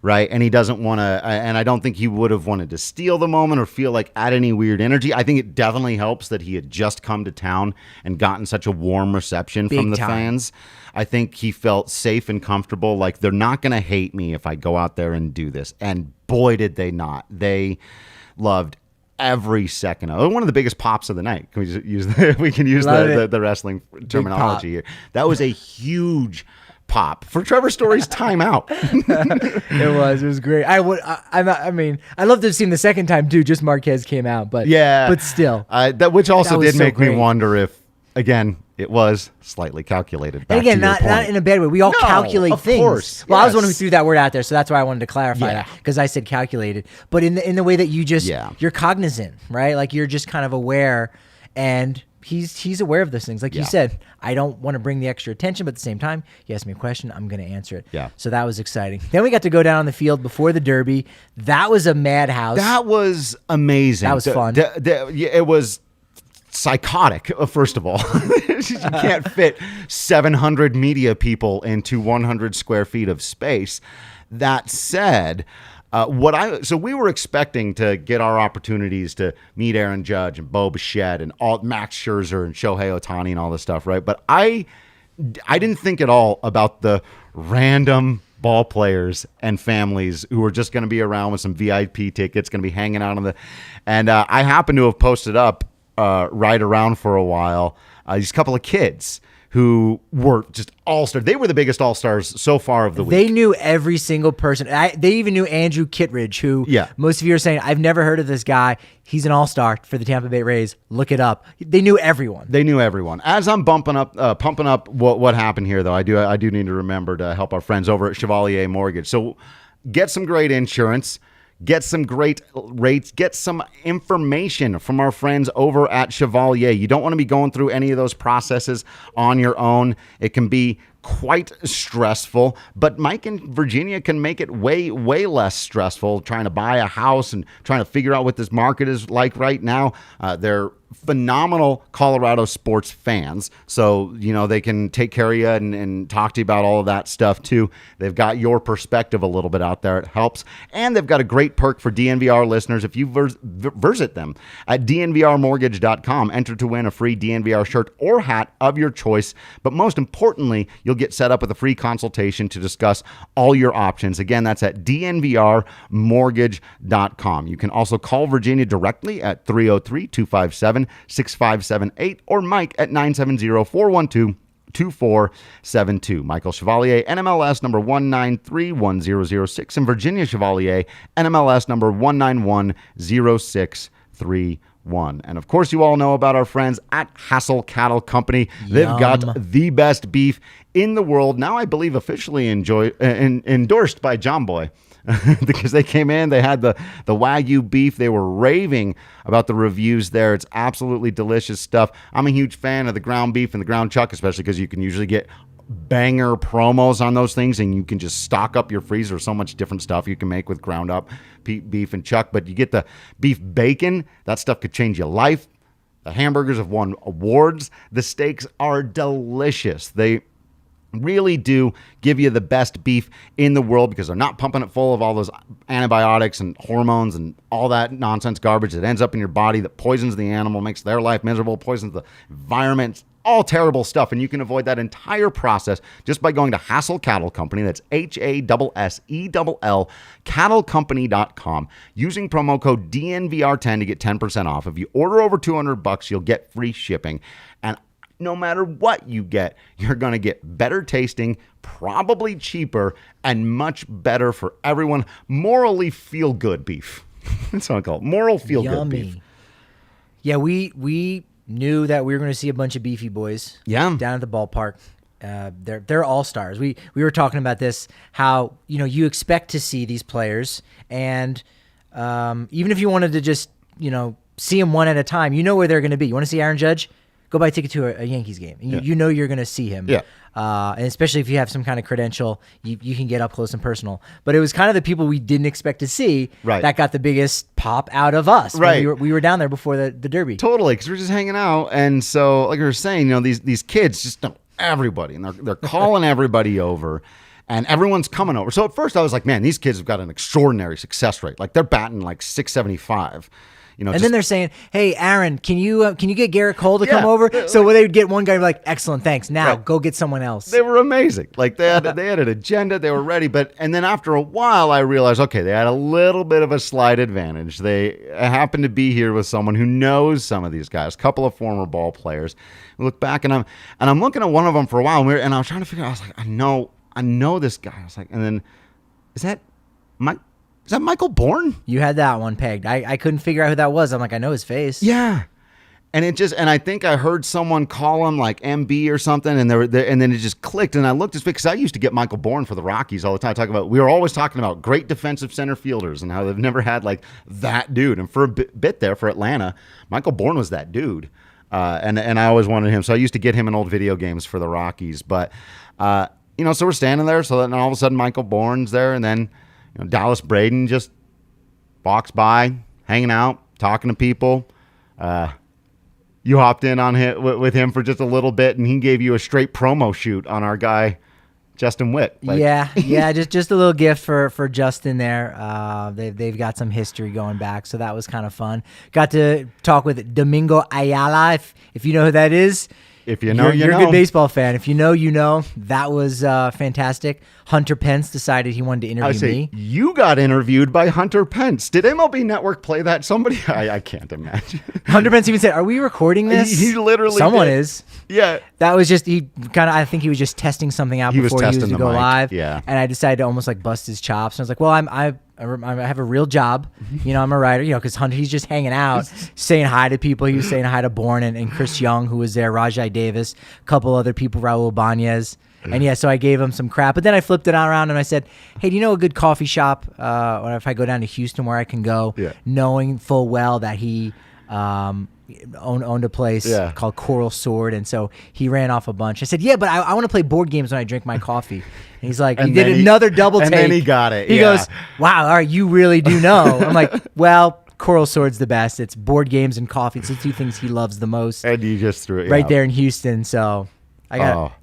Right. And he doesn't want to, and I don't think he would have wanted to steal the moment or feel like add any weird energy. I think it definitely helps that he had just come to town and gotten such a warm reception from the fans. I think he felt safe and comfortable. Like, they're not going to hate me if I go out there and do this. And boy, did they not. They loved every second of it. One of the biggest pops of the night. Can we use the wrestling terminology here? That was a huge pop for Trevor Story's timeout. It was great. I love to have seen the second time too. Just Marquez came out, but still, which also did make me wonder if, again, it was slightly calculated. And again, not in a bad way. We all calculate things. Of course. Well, I was the one who threw that word out there, so that's why I wanted to clarify that, because I said calculated, but in the way that you just you're cognizant, right? Like, you're just kind of aware, and he's aware of those things. Like you said, I don't want to bring the extra attention, but at the same time, he asked me a question, I'm going to answer it. Yeah. So that was exciting. Then we got to go down on the field before the Derby. That was a madhouse. That was amazing. That was fun. It was psychotic, first of all. You can't fit 700 media people into 100 square feet of space. That said, so we were expecting to get our opportunities to meet Aaron Judge and Bo Bichette and Max Scherzer and Shohei Ohtani and all this stuff, right? But I didn't think at all about the random ball players and families who were just going to be around with some VIP tickets, going to be hanging out and I happen to have posted up right around for a while these couple of kids who were just all-stars. They were the biggest all-stars so far of the week. They knew every single person. They even knew Andrew Kittredge, who most of you are saying, I've never heard of this guy. He's an all-star for the Tampa Bay Rays. Look it up. They knew everyone. As I'm pumping up what happened here, though, I do need to remember to help our friends over at Chevalier Mortgage. So get some great insurance. Get some great rates. Get some information from our friends over at Chevalier. You don't want to be going through any of those processes on your own. It can be quite stressful, but Mike in Virginia can make it way, way less stressful trying to buy a house and trying to figure out what this market is like right now. They're phenomenal Colorado sports fans, so they can take care of you and talk to you about all of that stuff too. They've got your perspective a little bit out there. It helps, and they've got a great perk for DNVR listeners. If you visit them at DNVRmortgage.com, enter to win a free DNVR shirt or hat of your choice, but most importantly, you'll get set up with a free consultation to discuss all your options. Again, that's at DNVRmortgage.com. You can also call Virginia directly at 303-257-6578 or Mike at 970-412-2472. Michael Chevalier, NMLS number 1931006, and Virginia Chevalier, NMLS number 1910631. And of course, you all know about our friends at Hassel Cattle Company. They've got the best beef in the world. Now, I believe officially endorsed by John Boy. Because they came in, they had the Wagyu beef. They were raving about the reviews there. It's absolutely delicious stuff. I'm a huge fan of the ground beef and the ground chuck, especially because you can usually get banger promos on those things, and you can just stock up your freezer. So much different stuff you can make with ground up beef and chuck. But you get the beef bacon. That stuff could change your life. The hamburgers have won awards. The steaks are delicious. They really do give you the best beef in the world because they're not pumping it full of all those antibiotics and hormones and all that nonsense garbage that ends up in your body that poisons the animal, makes their life miserable, poisons the environment. It's all terrible stuff, and you can avoid that entire process just by going to Hassel Cattle Company. That's HASSELL, cattlecompany.com, using promo code DNVR10 to get 10% off. If you order over $200, you'll get free shipping. And no matter what you get, you're going to get better tasting, probably cheaper, and much better for everyone. Morally feel-good beef. That's what I call it. Moral feel-good beef. Yeah, we knew that we were going to see a bunch of beefy boys down at the ballpark. They're all-stars. We were talking about this, how you expect to see these players, and even if you wanted to just see them one at a time, you know where they're going to be. You want to see Aaron Judge? Go buy a ticket to a Yankees game. You know you're going to see him. Yeah. And especially if you have some kind of credential, you can get up close and personal. But it was kind of the people we didn't expect to see that got the biggest pop out of us. Right. We were down there before the Derby. Totally, because we're just hanging out. And so, like we were saying, these kids just know everybody. And they're calling everybody over. And everyone's coming over. So at first I was like, man, these kids have got an extraordinary success rate. Like they're batting like 675. Then they're saying, "Hey, Aaron, can you get Garrett Cole to come over?" So they would get one guy like, "Excellent, thanks. Now go get someone else." They were amazing. Like they had an agenda. They were ready. And then after a while, I realized, okay, they had a little bit of a slight advantage. They happened to be here with someone who knows some of these guys, a couple of former ball players. I look back and I'm looking at one of them for a while, and I was trying to figure out. I was like, I know this guy. I was like, and then is that Michael Bourne? You had that one pegged. I couldn't figure out who that was. I'm like, I know his face. Yeah. And I think I heard someone call him like MB or something, and then it just clicked. And I looked at because I used to get Michael Bourne for the Rockies all the time. We were always talking about great defensive center fielders and how they've never had like that dude. And for a bit there for Atlanta, Michael Bourne was that dude. And I always wanted him. So I used to get him in old video games for the Rockies. But, so we're standing there. So then all of a sudden Michael Bourne's there, and then Dallas Braden just walks by, hanging out, talking to people. You hopped in on with him for just a little bit, and he gave you a straight promo shoot on our guy, Justin Witt. Just a little gift for Justin there. They've got some history going back, so that was kind of fun. Got to talk with Domingo Ayala, if you know who that is. If you know, you're a good baseball fan. If you know, you know. That was fantastic. Hunter Pence decided he wanted to interview me. You got interviewed by Hunter Pence. Did MLB Network play that? Somebody, I can't imagine. Hunter Pence even said, "Are we recording this?" He literally. Someone did. is. Yeah. That was just I think he was just testing something out before he was to go live. Yeah. And I decided to almost like bust his chops. And I was like, well, I have a real job. I'm a writer, because Hunter, he's just hanging out, saying hi to people. He was saying hi to Bourne and Chris Young, who was there, Rajai Davis, a couple other people, Raul Banez. And so I gave him some crap. But then I flipped it around and I said, hey, do you know a good coffee shop? Or if I go down to Houston where I can go, knowing full well that he owned a place called Coral Sword, and so he ran off a bunch. I said, yeah, but I want to play board games when I drink my coffee. And he's like, he did another double take. And then he got it. He goes, wow, all right, you really do know. I'm like, well, Coral Sword's the best. It's board games and coffee. It's the two things he loves the most. And you just threw it right there in Houston. So I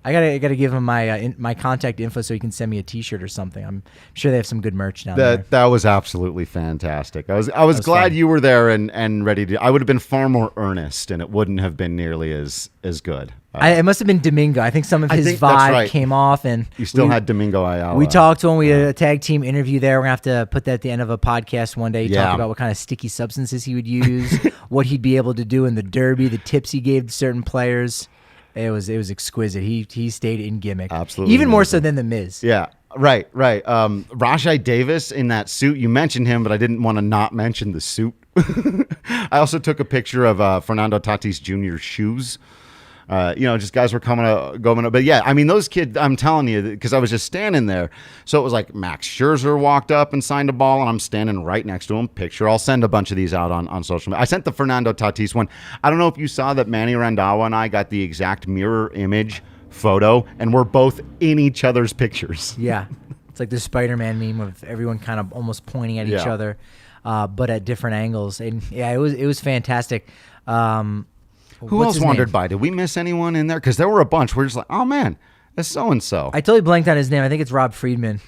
gotta give him my contact info so he can send me a T-shirt or something. I'm sure they have some good merch down there. That was absolutely fantastic. I was glad fun. You were there and ready to. I would have been far more earnest, and it wouldn't have been nearly as good. It must have been Domingo. I think some of his vibe came off, and you still had Domingo Ayala. We talked to him. We had a tag team interview there. We're gonna have to put that at the end of a podcast one day. Talk about what kind of sticky substances he would use, what he'd be able to do in the Derby, the tips he gave to certain players. It was exquisite. He stayed in gimmick. Absolutely. Even more so than The Miz. Yeah. Right. Rajai Davis in that suit. You mentioned him, but I didn't want to not mention the suit. I also took a picture of Fernando Tatis Jr.'s shoes. Just guys were going up. But yeah, I mean, those kids, I'm telling you, because I was just standing there. So it was like Max Scherzer walked up and signed a ball, and I'm standing right next to him. Picture. I'll send a bunch of these out on social media. I sent the Fernando Tatis one. I don't know if you saw that Manny Randhawa and I got the exact mirror image photo, and we're both in each other's pictures. Yeah. It's like the Spider-Man meme of everyone kind of almost pointing at each other, but at different angles. And yeah, it was fantastic. Who else wandered by? Did we miss anyone in there? Because there were a bunch. We're just like, oh, man, that's so-and-so. I totally blanked on his name. I think it's Rob Friedman,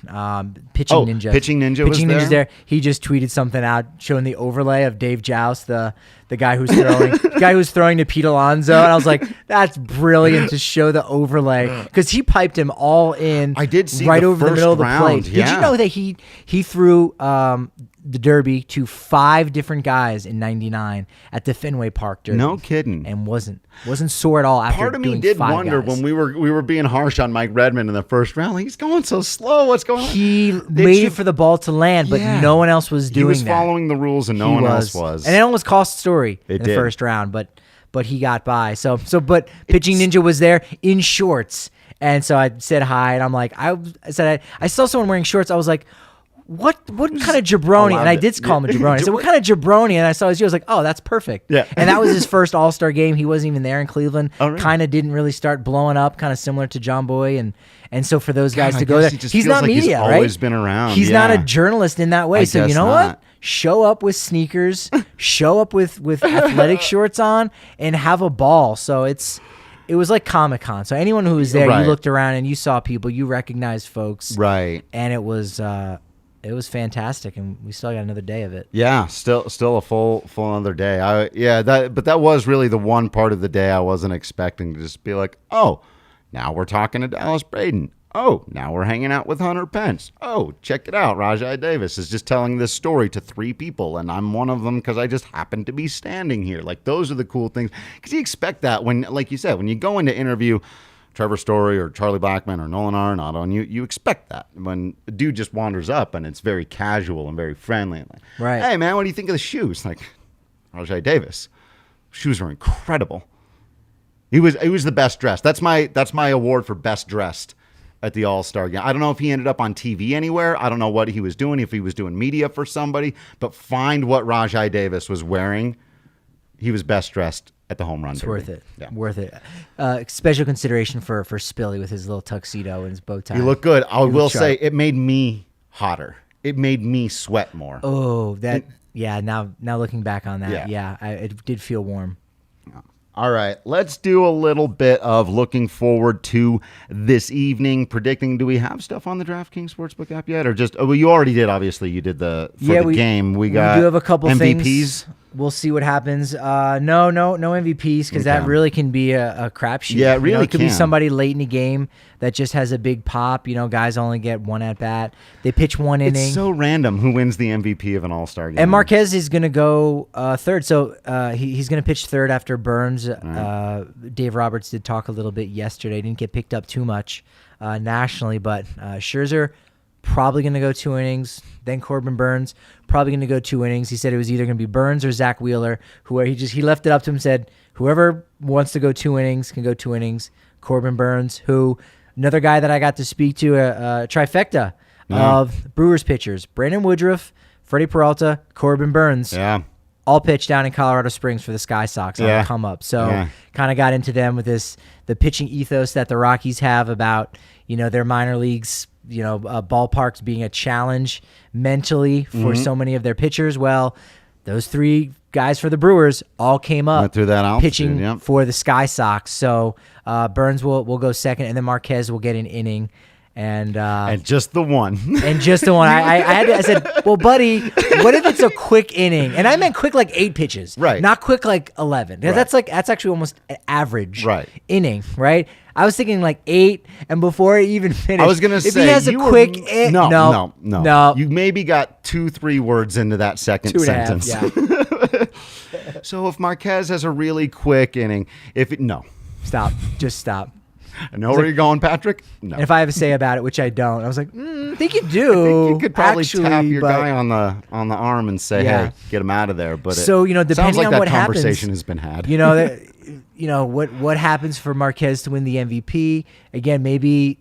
Pitching Ninja. Pitching Ninja was there? Pitching Ninja's there. He just tweeted something out showing the overlay of Dave Joust, the guy who's throwing to Pete Alonso. And I was like, that's brilliant to show the overlay. Because he piped him all in. I did see right over the middle round. Of the plate. Yeah. Did you know that he threw the Derby to 5 different guys in '99 at the Fenway Park Derby? No kidding. And wasn't sore at all after Part of me doing did 5 wonder guys. when we were being harsh on Mike Redmond in the first round. He's going so slow. What's going on? He waited for the ball to land, but no one else was doing that. He was following the rules, and no one else was. And it almost cost Story in the first round, but he got by. But Pitching Ninja was there in shorts, and so I said hi, and I'm like, I saw someone wearing shorts. I was like, what kind of jabroni? And I did call him a jabroni. I said, what kind of jabroni? And I saw his shoes. I was like, oh, that's perfect. Yeah. And that was his first All-Star game. He wasn't even there in Cleveland. Oh, really? Kind of didn't really start blowing up, kind of similar to John Boy. And so for those guys to go there, he's not media, right? He's always been around. He's not a journalist in that way. So you know what? Show up with sneakers, show up with athletic shorts on, and have a ball. So it was like Comic-Con. So anyone who was there, you looked around and you saw people, you recognized folks. Right. And it was fantastic, and we still got another day of it. Yeah, still a full another day. But that was really the one part of the day I wasn't expecting to just be like, oh, now we're talking to Dallas Braden. Oh, now we're hanging out with Hunter Pence. Oh, check it out. Rajai Davis is just telling this story to 3 people, and I'm one of them because I just happened to be standing here. Like, those are the cool things. Because you expect that when, like you said, when you go in to interview Trevor Story or Charlie Blackmon or Nolan Arenado, and you expect that when a dude just wanders up and it's very casual and very friendly. And like, right. Hey, man, what do you think of the shoes? Like, Rajai Davis. Shoes are incredible. He was the best dressed. That's my award for best dressed at the All-Star Game. I don't know if he ended up on TV anywhere. I don't know what he was doing, if he was doing media for somebody, but find what Rajai Davis was wearing. He was best dressed at the home run derby. Worth it. Yeah. Worth it. Special consideration for Spilly with his little tuxedo and his bow tie. He looked good. I will say it made me hotter. It made me sweat more. Oh, now looking back on that, it did feel warm. All right, let's do a little bit of looking forward to this evening, predicting. Do we have stuff on the DraftKings Sportsbook app yet? Or just, you already did, obviously. You did the game. We do have a couple MVPs. Things. We'll see what happens. No MVPs, because that really can be a crapshoot. Yeah, it really it could be somebody late in the game that just has a big pop. Guys only get one at bat. They pitch one inning. It's so random who wins the MVP of an All-Star game. And Marquez is going to go third. So he's going to pitch third after Burns. Right. Dave Roberts did talk a little bit yesterday. Didn't get picked up too much nationally, but Scherzer probably going to go 2 innings. Then Corbin Burns probably going to go 2 innings. He said it was either going to be Burns or Zach Wheeler. He left it up to him. Said whoever wants to go 2 innings can go 2 innings. Corbin Burns, another guy that I got to speak to, a trifecta of Brewers pitchers: Brandon Woodruff, Freddie Peralta, Corbin Burns. Yeah, all pitched down in Colorado Springs for the Sky Sox on the come up. So kind of got into them with the pitching ethos that the Rockies have about, their minor leagues, ballparks being a challenge mentally for so many of their pitchers. Well, those 3 guys for the Brewers all came up through that altitude, pitching for the Sky Sox. So Burns will go second, and then Marquez will get an inning. And just the one. I said, well, buddy, what if it's a quick inning? And I meant quick like 8 pitches, right? Not quick like 11. Because that's actually almost an average inning, right? I was thinking like 8, and before I even finished, I was gonna say, if he has a quick no. You maybe got 2-3 words into that second sentence. 2.5, yeah. So if Marquez has a really quick inning, just stop. I know where you're going, Patrick. No. And if I have a say about it, which I don't, I was like, I think you do. I think you could probably tap your guy on the arm and say, "Hey, get him out of there." But depending sounds like on that what conversation happens, has been had. What happens for Marquez to win the MVP? Again, maybe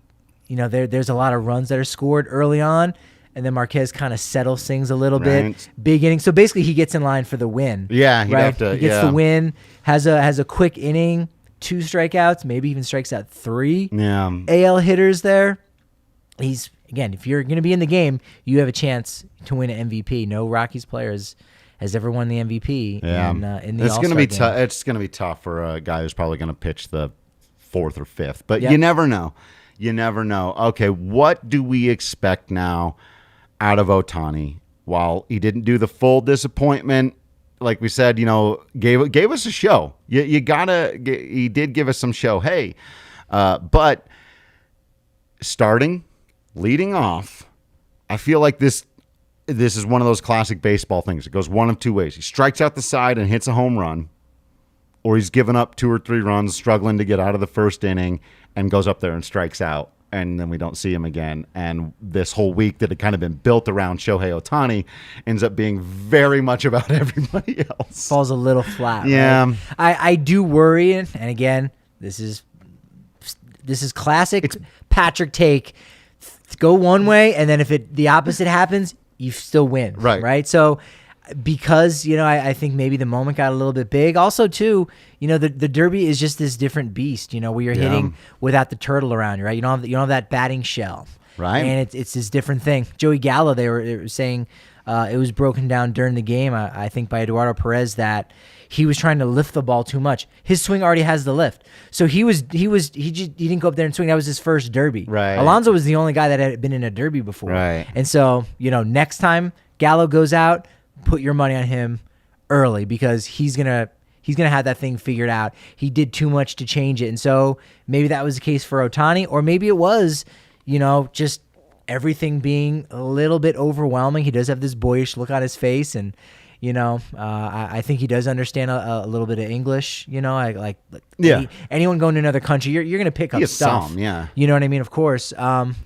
there's a lot of runs that are scored early on, and then Marquez kind of settles things a little bit. Big inning, so basically he gets in line for the win. Yeah, he'd have to. He gets the win. Has a quick inning. 2 strikeouts, maybe even strikes out 3. Yeah. AL hitters there. If you're going to be in the game, you have a chance to win an MVP. No Rockies player has ever won the MVP in the All-Star game. It's going to be tough for a guy who's probably going to pitch the 4th or 5th. But you never know. Okay, what do we expect now out of Ohtani? While he didn't do the full disappointment, like we said, gave us a show. He did give us some show. Hey, but leading off, I feel like this is one of those classic baseball things. It goes one of 2 ways. He strikes out the side and hits a home run, or he's given up 2 or 3 runs, struggling to get out of the first inning, and goes up there and strikes out. And then we don't see him again. And this whole week that had kind of been built around Shohei Ohtani ends up being very much about everybody else. Falls a little flat. Yeah. Right? I do worry, and again, this is classic Patrick take. Go one way, and then if the opposite happens, you still win. Right? So because, I think maybe the moment got a little bit big. Also, too, the Derby is just this different beast, where you're hitting without the turtle around you, right? You don't have that batting shell. Right. And it's this different thing. Joey Gallo, they were saying it was broken down during the game, I think by Eduardo Perez, that he was trying to lift the ball too much. His swing already has the lift. So he didn't go up there and swing. That was his first Derby. Right. Alonso was the only guy that had been in a Derby before. Right. And so, next time Gallo goes out, put your money on him early, because he's gonna have that thing figured out. He did too much to change it, and so maybe that was the case for Ohtani, or maybe it was, just everything being a little bit overwhelming. He does have this boyish look on his face, and I think he does understand a little bit of English. Anyone going to another country, you're going to pick up stuff. Some, yeah. You know what I mean? Of course.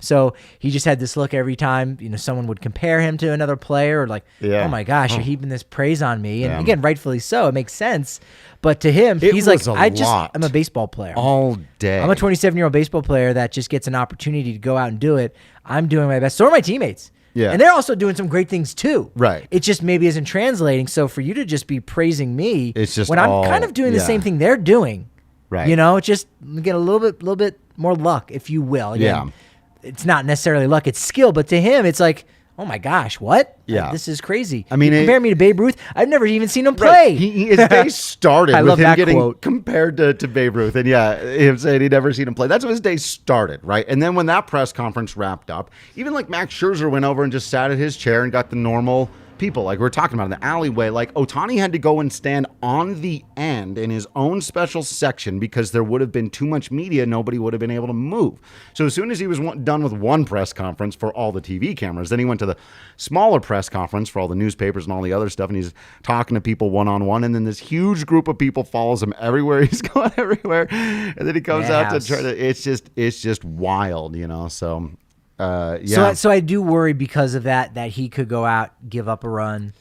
So he just had this look every time, someone would compare him to another player, or oh my gosh, you're heaping this praise on me. And again, rightfully so. It makes sense. But to him, he's like, I'm a baseball player. All day. I'm a 27-year-old baseball player that just gets an opportunity to go out and do it. I'm doing my best. So are my teammates. Yeah. And they're also doing some great things too. Right. It just maybe isn't translating. So for you to just be praising me, it's just when I'm kind of doing the same thing they're doing. Right. Just get a little bit more luck, if you will. Again, yeah. It's not necessarily luck, it's skill. But to him, it's like, oh my gosh, what? Yeah. This is crazy. I mean, compare me to Babe Ruth. I've never even seen him play. Right. His day started with him getting quote. compared to Babe Ruth. And him saying he'd never seen him play. That's when his day started, right? And then when that press conference wrapped up, even like Max Scherzer went over and just sat at his chair and got the normal people, like we're talking about in the alleyway. Like Ohtani had to go and stand on the end in his own special section because there would have been too much media. Nobody would have been able to move. So as soon as he was done with one press conference for all the TV cameras, then he went to the smaller press conference for all the newspapers and all the other stuff, and he's talking to people one-on-one, and then this huge group of people follows him everywhere. He's going everywhere, and then he comes out to try to, it's just wild, so So I do worry because of that he could go out, give up a run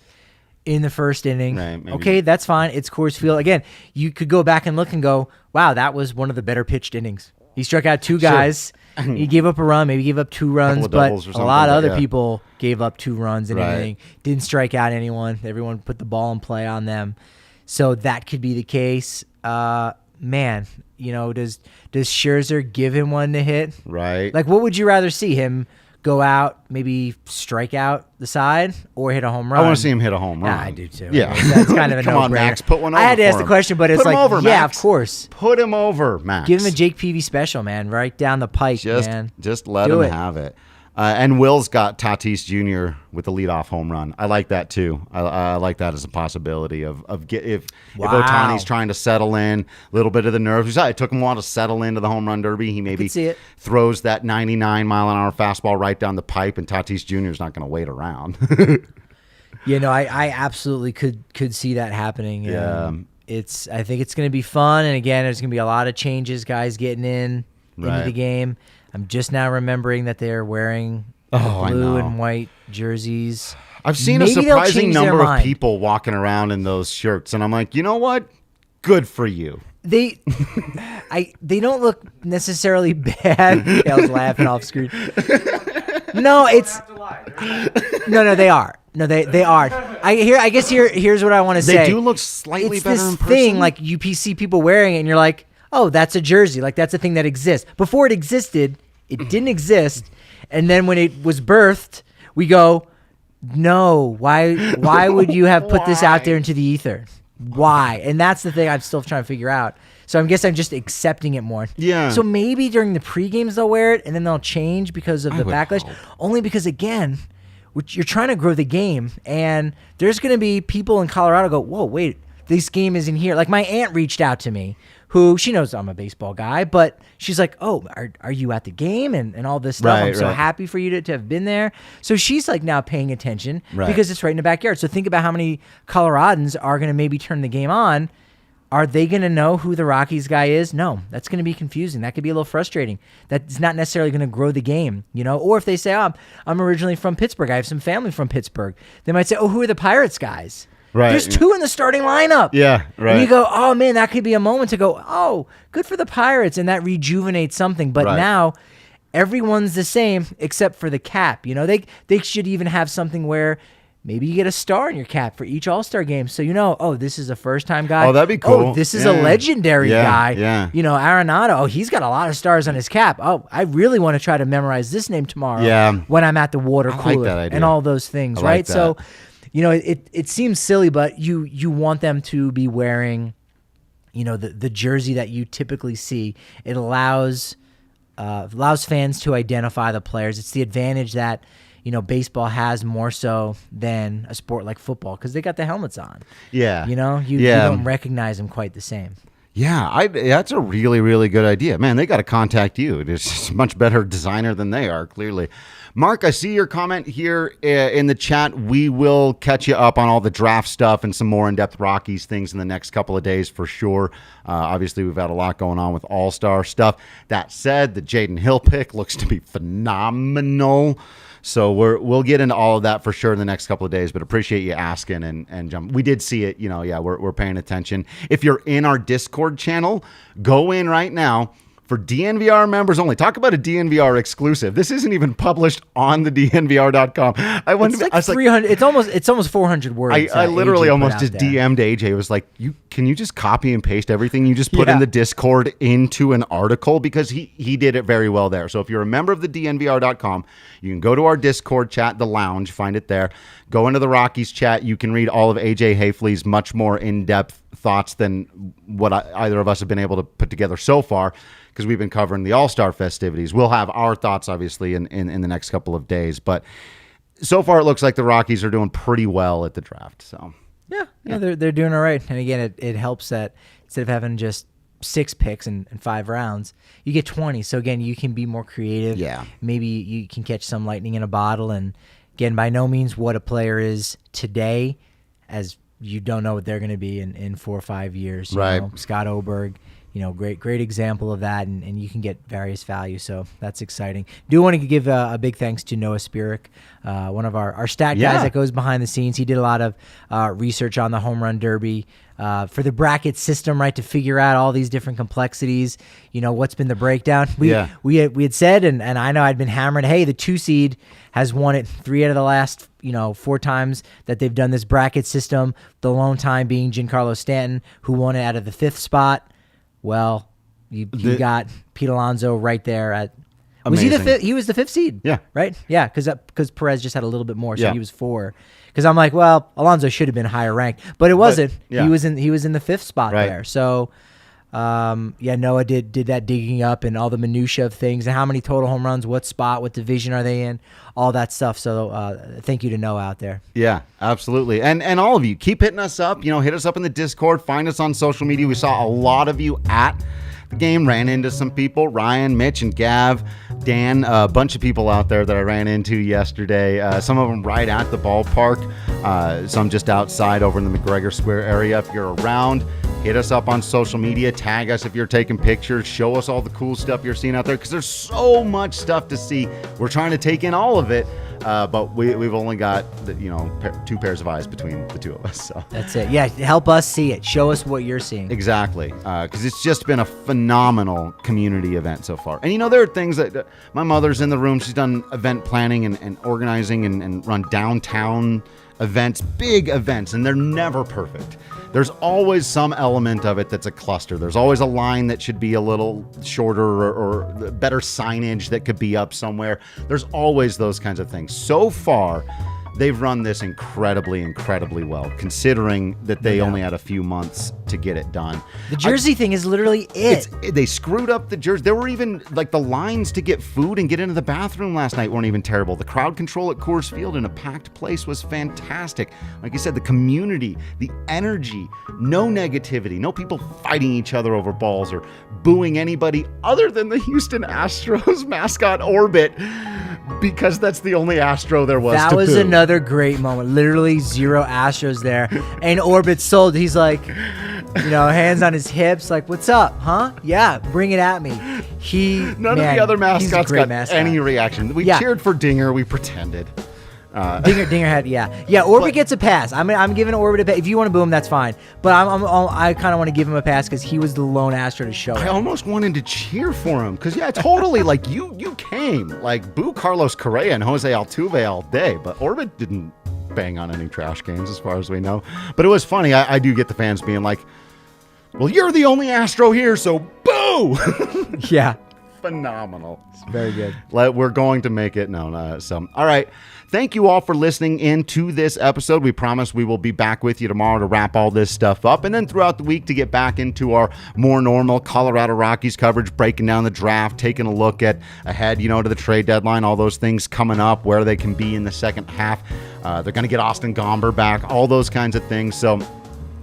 in the first inning. Right, okay, that's fine. It's Coors Field. Again, you could go back and look and go, wow, that was one of the better pitched innings. He struck out 2 guys. Sure. He gave up a run, maybe gave up 2 runs, but a lot of other people gave up 2 runs and everything. Didn't strike out anyone. Everyone put the ball in play on them. So that could be the case. Man, does Scherzer give him one to hit? Right. Like, what would you rather see, him go out, maybe strike out the side, or hit a home run? I want to see him hit a home run. Yeah, I do too. Yeah. I mean, that's kind of a Come no-brainer. on, Max, put one over. I had to ask the question, but it's like, over, yeah, Max. of course. Put him over, Max. Give him a Jake Peavy special, man, right down the pike, man. Just let him have it. And Will's got Tatis Jr. with the leadoff home run. I like that too. I like that as a possibility if Ohtani's trying to settle in, a little bit of the nerves. It took him a while to settle into the home run derby. He maybe throws that 99-mile-an-hour fastball right down the pipe, and Tatis Jr. is not going to wait around. I absolutely could see that happening. Yeah. I think it's going to be fun, and again, there's going to be a lot of changes, guys getting into the game. I'm just now remembering that they're wearing blue and white jerseys. I've seen a surprising number of people walking around in those shirts, and I'm like, you know what? Good for you. They don't look necessarily bad. I was laughing off screen. No, they are. No, they are. I guess here's what I want to say. They do look slightly better in person. It's this thing, like, you see people wearing it, and you're like, oh, that's a jersey. Like, that's a thing that exists. Before it existed, it didn't exist. And then when it was birthed, we go, no, why would you have put this out there into the ether? Why? And that's the thing I'm still trying to figure out. So I guess I'm just accepting it more. Yeah. So maybe during the pre-games they'll wear it, and then they'll change because of the backlash. Hope. Only because, again, you're trying to grow the game, and there's going to be people in Colorado go, whoa, wait, this game isn't here. Like, my aunt reached out to me, who she knows I'm a baseball guy, but she's like, oh, are you at the game and all this stuff? I'm so happy for you to have been there. So she's like now paying attention because it's right in the backyard. So think about how many Coloradans are going to maybe turn the game on. Are they going to know who the Rockies guy is? No, that's going to be confusing. That could be a little frustrating. That's not necessarily going to grow the game, Or if they say, oh, I'm originally from Pittsburgh, I have some family from Pittsburgh, they might say, oh, who are the Pirates guys? Right. There's 2 in the starting lineup. Yeah, right. And you go, oh, man, that could be a moment to go, oh, good for the Pirates, and that rejuvenates something. But now everyone's the same except for the cap. They should even have something where maybe you get a star in your cap for each All-Star game. So oh, this is a first-time guy. Oh, that'd be cool. Oh, this is a legendary guy. Yeah. Arenado, oh, he's got a lot of stars on his cap. Oh, I really want to try to memorize this name tomorrow when I'm at the water cooler. I like that idea. And all those things, right? Like that. So it seems silly, but you want them to be wearing, the jersey that you typically see. It allows fans to identify the players. It's the advantage that baseball has more so than a sport like football because they got the helmets on. Yeah, you don't recognize them quite the same. Yeah, that's a really, really good idea. Man, they got to contact you. It's a much better designer than they are, clearly. Mark, I see your comment here in the chat. We will catch you up on all the draft stuff and some more in-depth Rockies things in the next couple of days for sure. Obviously, we've had a lot going on with All-Star stuff. That said, the Jaden Hill pick looks to be phenomenal. So we'll get into all of that for sure in the next couple of days, but appreciate you asking and jump. We did see it, we're paying attention. If you're in our Discord channel, go in right now. For DNVR members only. Talk about a DNVR exclusive. This isn't even published on the DNVR.com. It's 300. It's almost 400 words. I literally almost just DM'd AJ. It was like, can you just copy and paste everything you just put in the Discord into an article? Because he did it very well there. So if you're a member of the DNVR.com, you can go to our Discord chat, the lounge, find it there. Go into the Rockies chat. You can read all of AJ Hafley's much more in-depth thoughts than what either of us have been able to put together so far, because we've been covering the All-Star festivities. We'll have our thoughts, obviously, in the next couple of days. But so far, it looks like the Rockies are doing pretty well at the draft. So yeah, they're doing all right. And again, it helps that instead of having just 6 picks and 5 rounds, you get 20. So again, you can be more creative. Yeah. Maybe you can catch some lightning in a bottle. And again, by no means what a player is today, as you don't know what they're going to be in 4 or 5 years. Right. Scott Oberg, great example of that, and you can get various value. So that's exciting. Do want to give a big thanks to Noah Spirik, one of our stat guys that goes behind the scenes. He did a lot of research on the home run derby for the bracket system, right, to figure out all these different complexities. What's been the breakdown. We had said, and I know I'd been hammering, hey, the 2 seed has won it 3 out of the last 4 times that they've done this bracket system. The lone time being Giancarlo Stanton, who won it out of the 5th spot. Well, you got Pete Alonso right there at. Was he the 5th? He was the 5th seed. Yeah. Right. Yeah. Because Perez just had a little bit more, so he was 4. Because I'm like, well, Alonso should have been higher ranked, but it wasn't. He was in the 5th spot there. So, Noah did that digging up and all the minutia of things and how many total home runs, what spot, what division are they in, all that stuff. So thank you to Noah out there. Yeah, absolutely. And all of you, keep hitting us up. Hit us up in the Discord. Find us on social media. We saw a lot of you at the game, ran into some people, Ryan, Mitch, and Gav, Dan, a bunch of people out there that I ran into yesterday. Some of them right at the ballpark, some just outside over in the McGregor Square area. If you're around, hit us up on social media, tag us if you're taking pictures, show us all the cool stuff you're seeing out there, because there's so much stuff to see. We're trying to take in all of it, but we've only got 2 pairs of eyes between the 2 of us. So that's it. Yeah, help us see it. Show us what you're seeing. Exactly, because it's just been a phenomenal community event so far. And there are things that my mother's in the room. She's done event planning and organizing and run downtown events, big events, and they're never perfect. There's always some element of it that's a cluster. There's always a line that should be a little shorter or better signage that could be up somewhere. There's always those kinds of things. So far, they've run this incredibly well, considering that they only had a few months to get it done. The jersey thing is literally it. They screwed up the jersey. There were even, the lines to get food and get into the bathroom last night weren't even terrible. The crowd control at Coors Field in a packed place was fantastic. Like you said, the community, the energy, no negativity, no people fighting each other over balls or booing anybody other than the Houston Astros mascot Orbit, because that's the only Astro there was. That was another great moment. Literally 0 Astros there, and Orbit sold. He's like, hands on his hips, like, "What's up, huh? Yeah, bring it at me." None of the other mascots got any reaction. We cheered for Dinger. We pretended. Dinger had Orbit gets a pass. I'm giving Orbit a pass. If you want to boo him, that's fine. But I kind of want to give him a pass because he was the lone Astro to show. I almost wanted to cheer for him because totally. Like you came boo Carlos Correa and Jose Altuve all day, but Orbit didn't bang on any trash cans as far as we know. But it was funny. I do get the fans being like, "Well, you're the only Astro here, so boo!" Yeah. Phenomenal. It's very good. We're going to make it known. All right. Thank you all for listening in to this episode. We promise we will be back with you tomorrow to wrap all this stuff up, and then throughout the week to get back into our more normal Colorado Rockies coverage, breaking down the draft, taking a look at ahead, to the trade deadline, all those things coming up, where they can be in the second half. They're going to get Austin Gomber back, all those kinds of things. So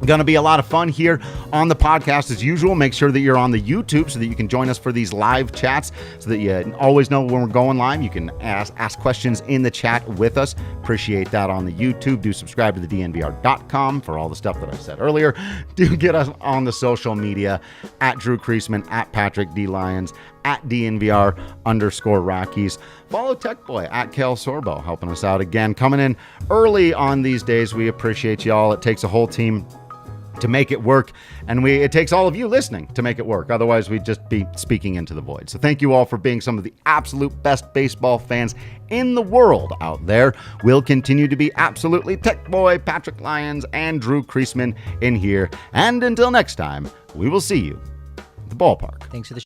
going to be a lot of fun here on the podcast as usual. Make sure that you're on the YouTube so that you can join us for these live chats so that you always know when we're going live. You can ask questions in the chat with us. Appreciate that on the YouTube. Do subscribe to the DNVR.com for all the stuff that I said earlier. Do get us on the social media at Drew Creasman, at Patrick D. Lyons, at DNVR_Rockies. Follow Tech Boy at Kale Sorbo, helping us out again. Coming in early on these days. We appreciate y'all. It takes a whole team to make it work, and it takes all of you listening to make it work. Otherwise, we'd just be speaking into the void. So thank you all for being some of the absolute best baseball fans in the world out there. We'll continue to be absolutely Tech Boy, Patrick Lyons, and Drew Creasman in here. And until next time, we will see you at the ballpark. Thanks for the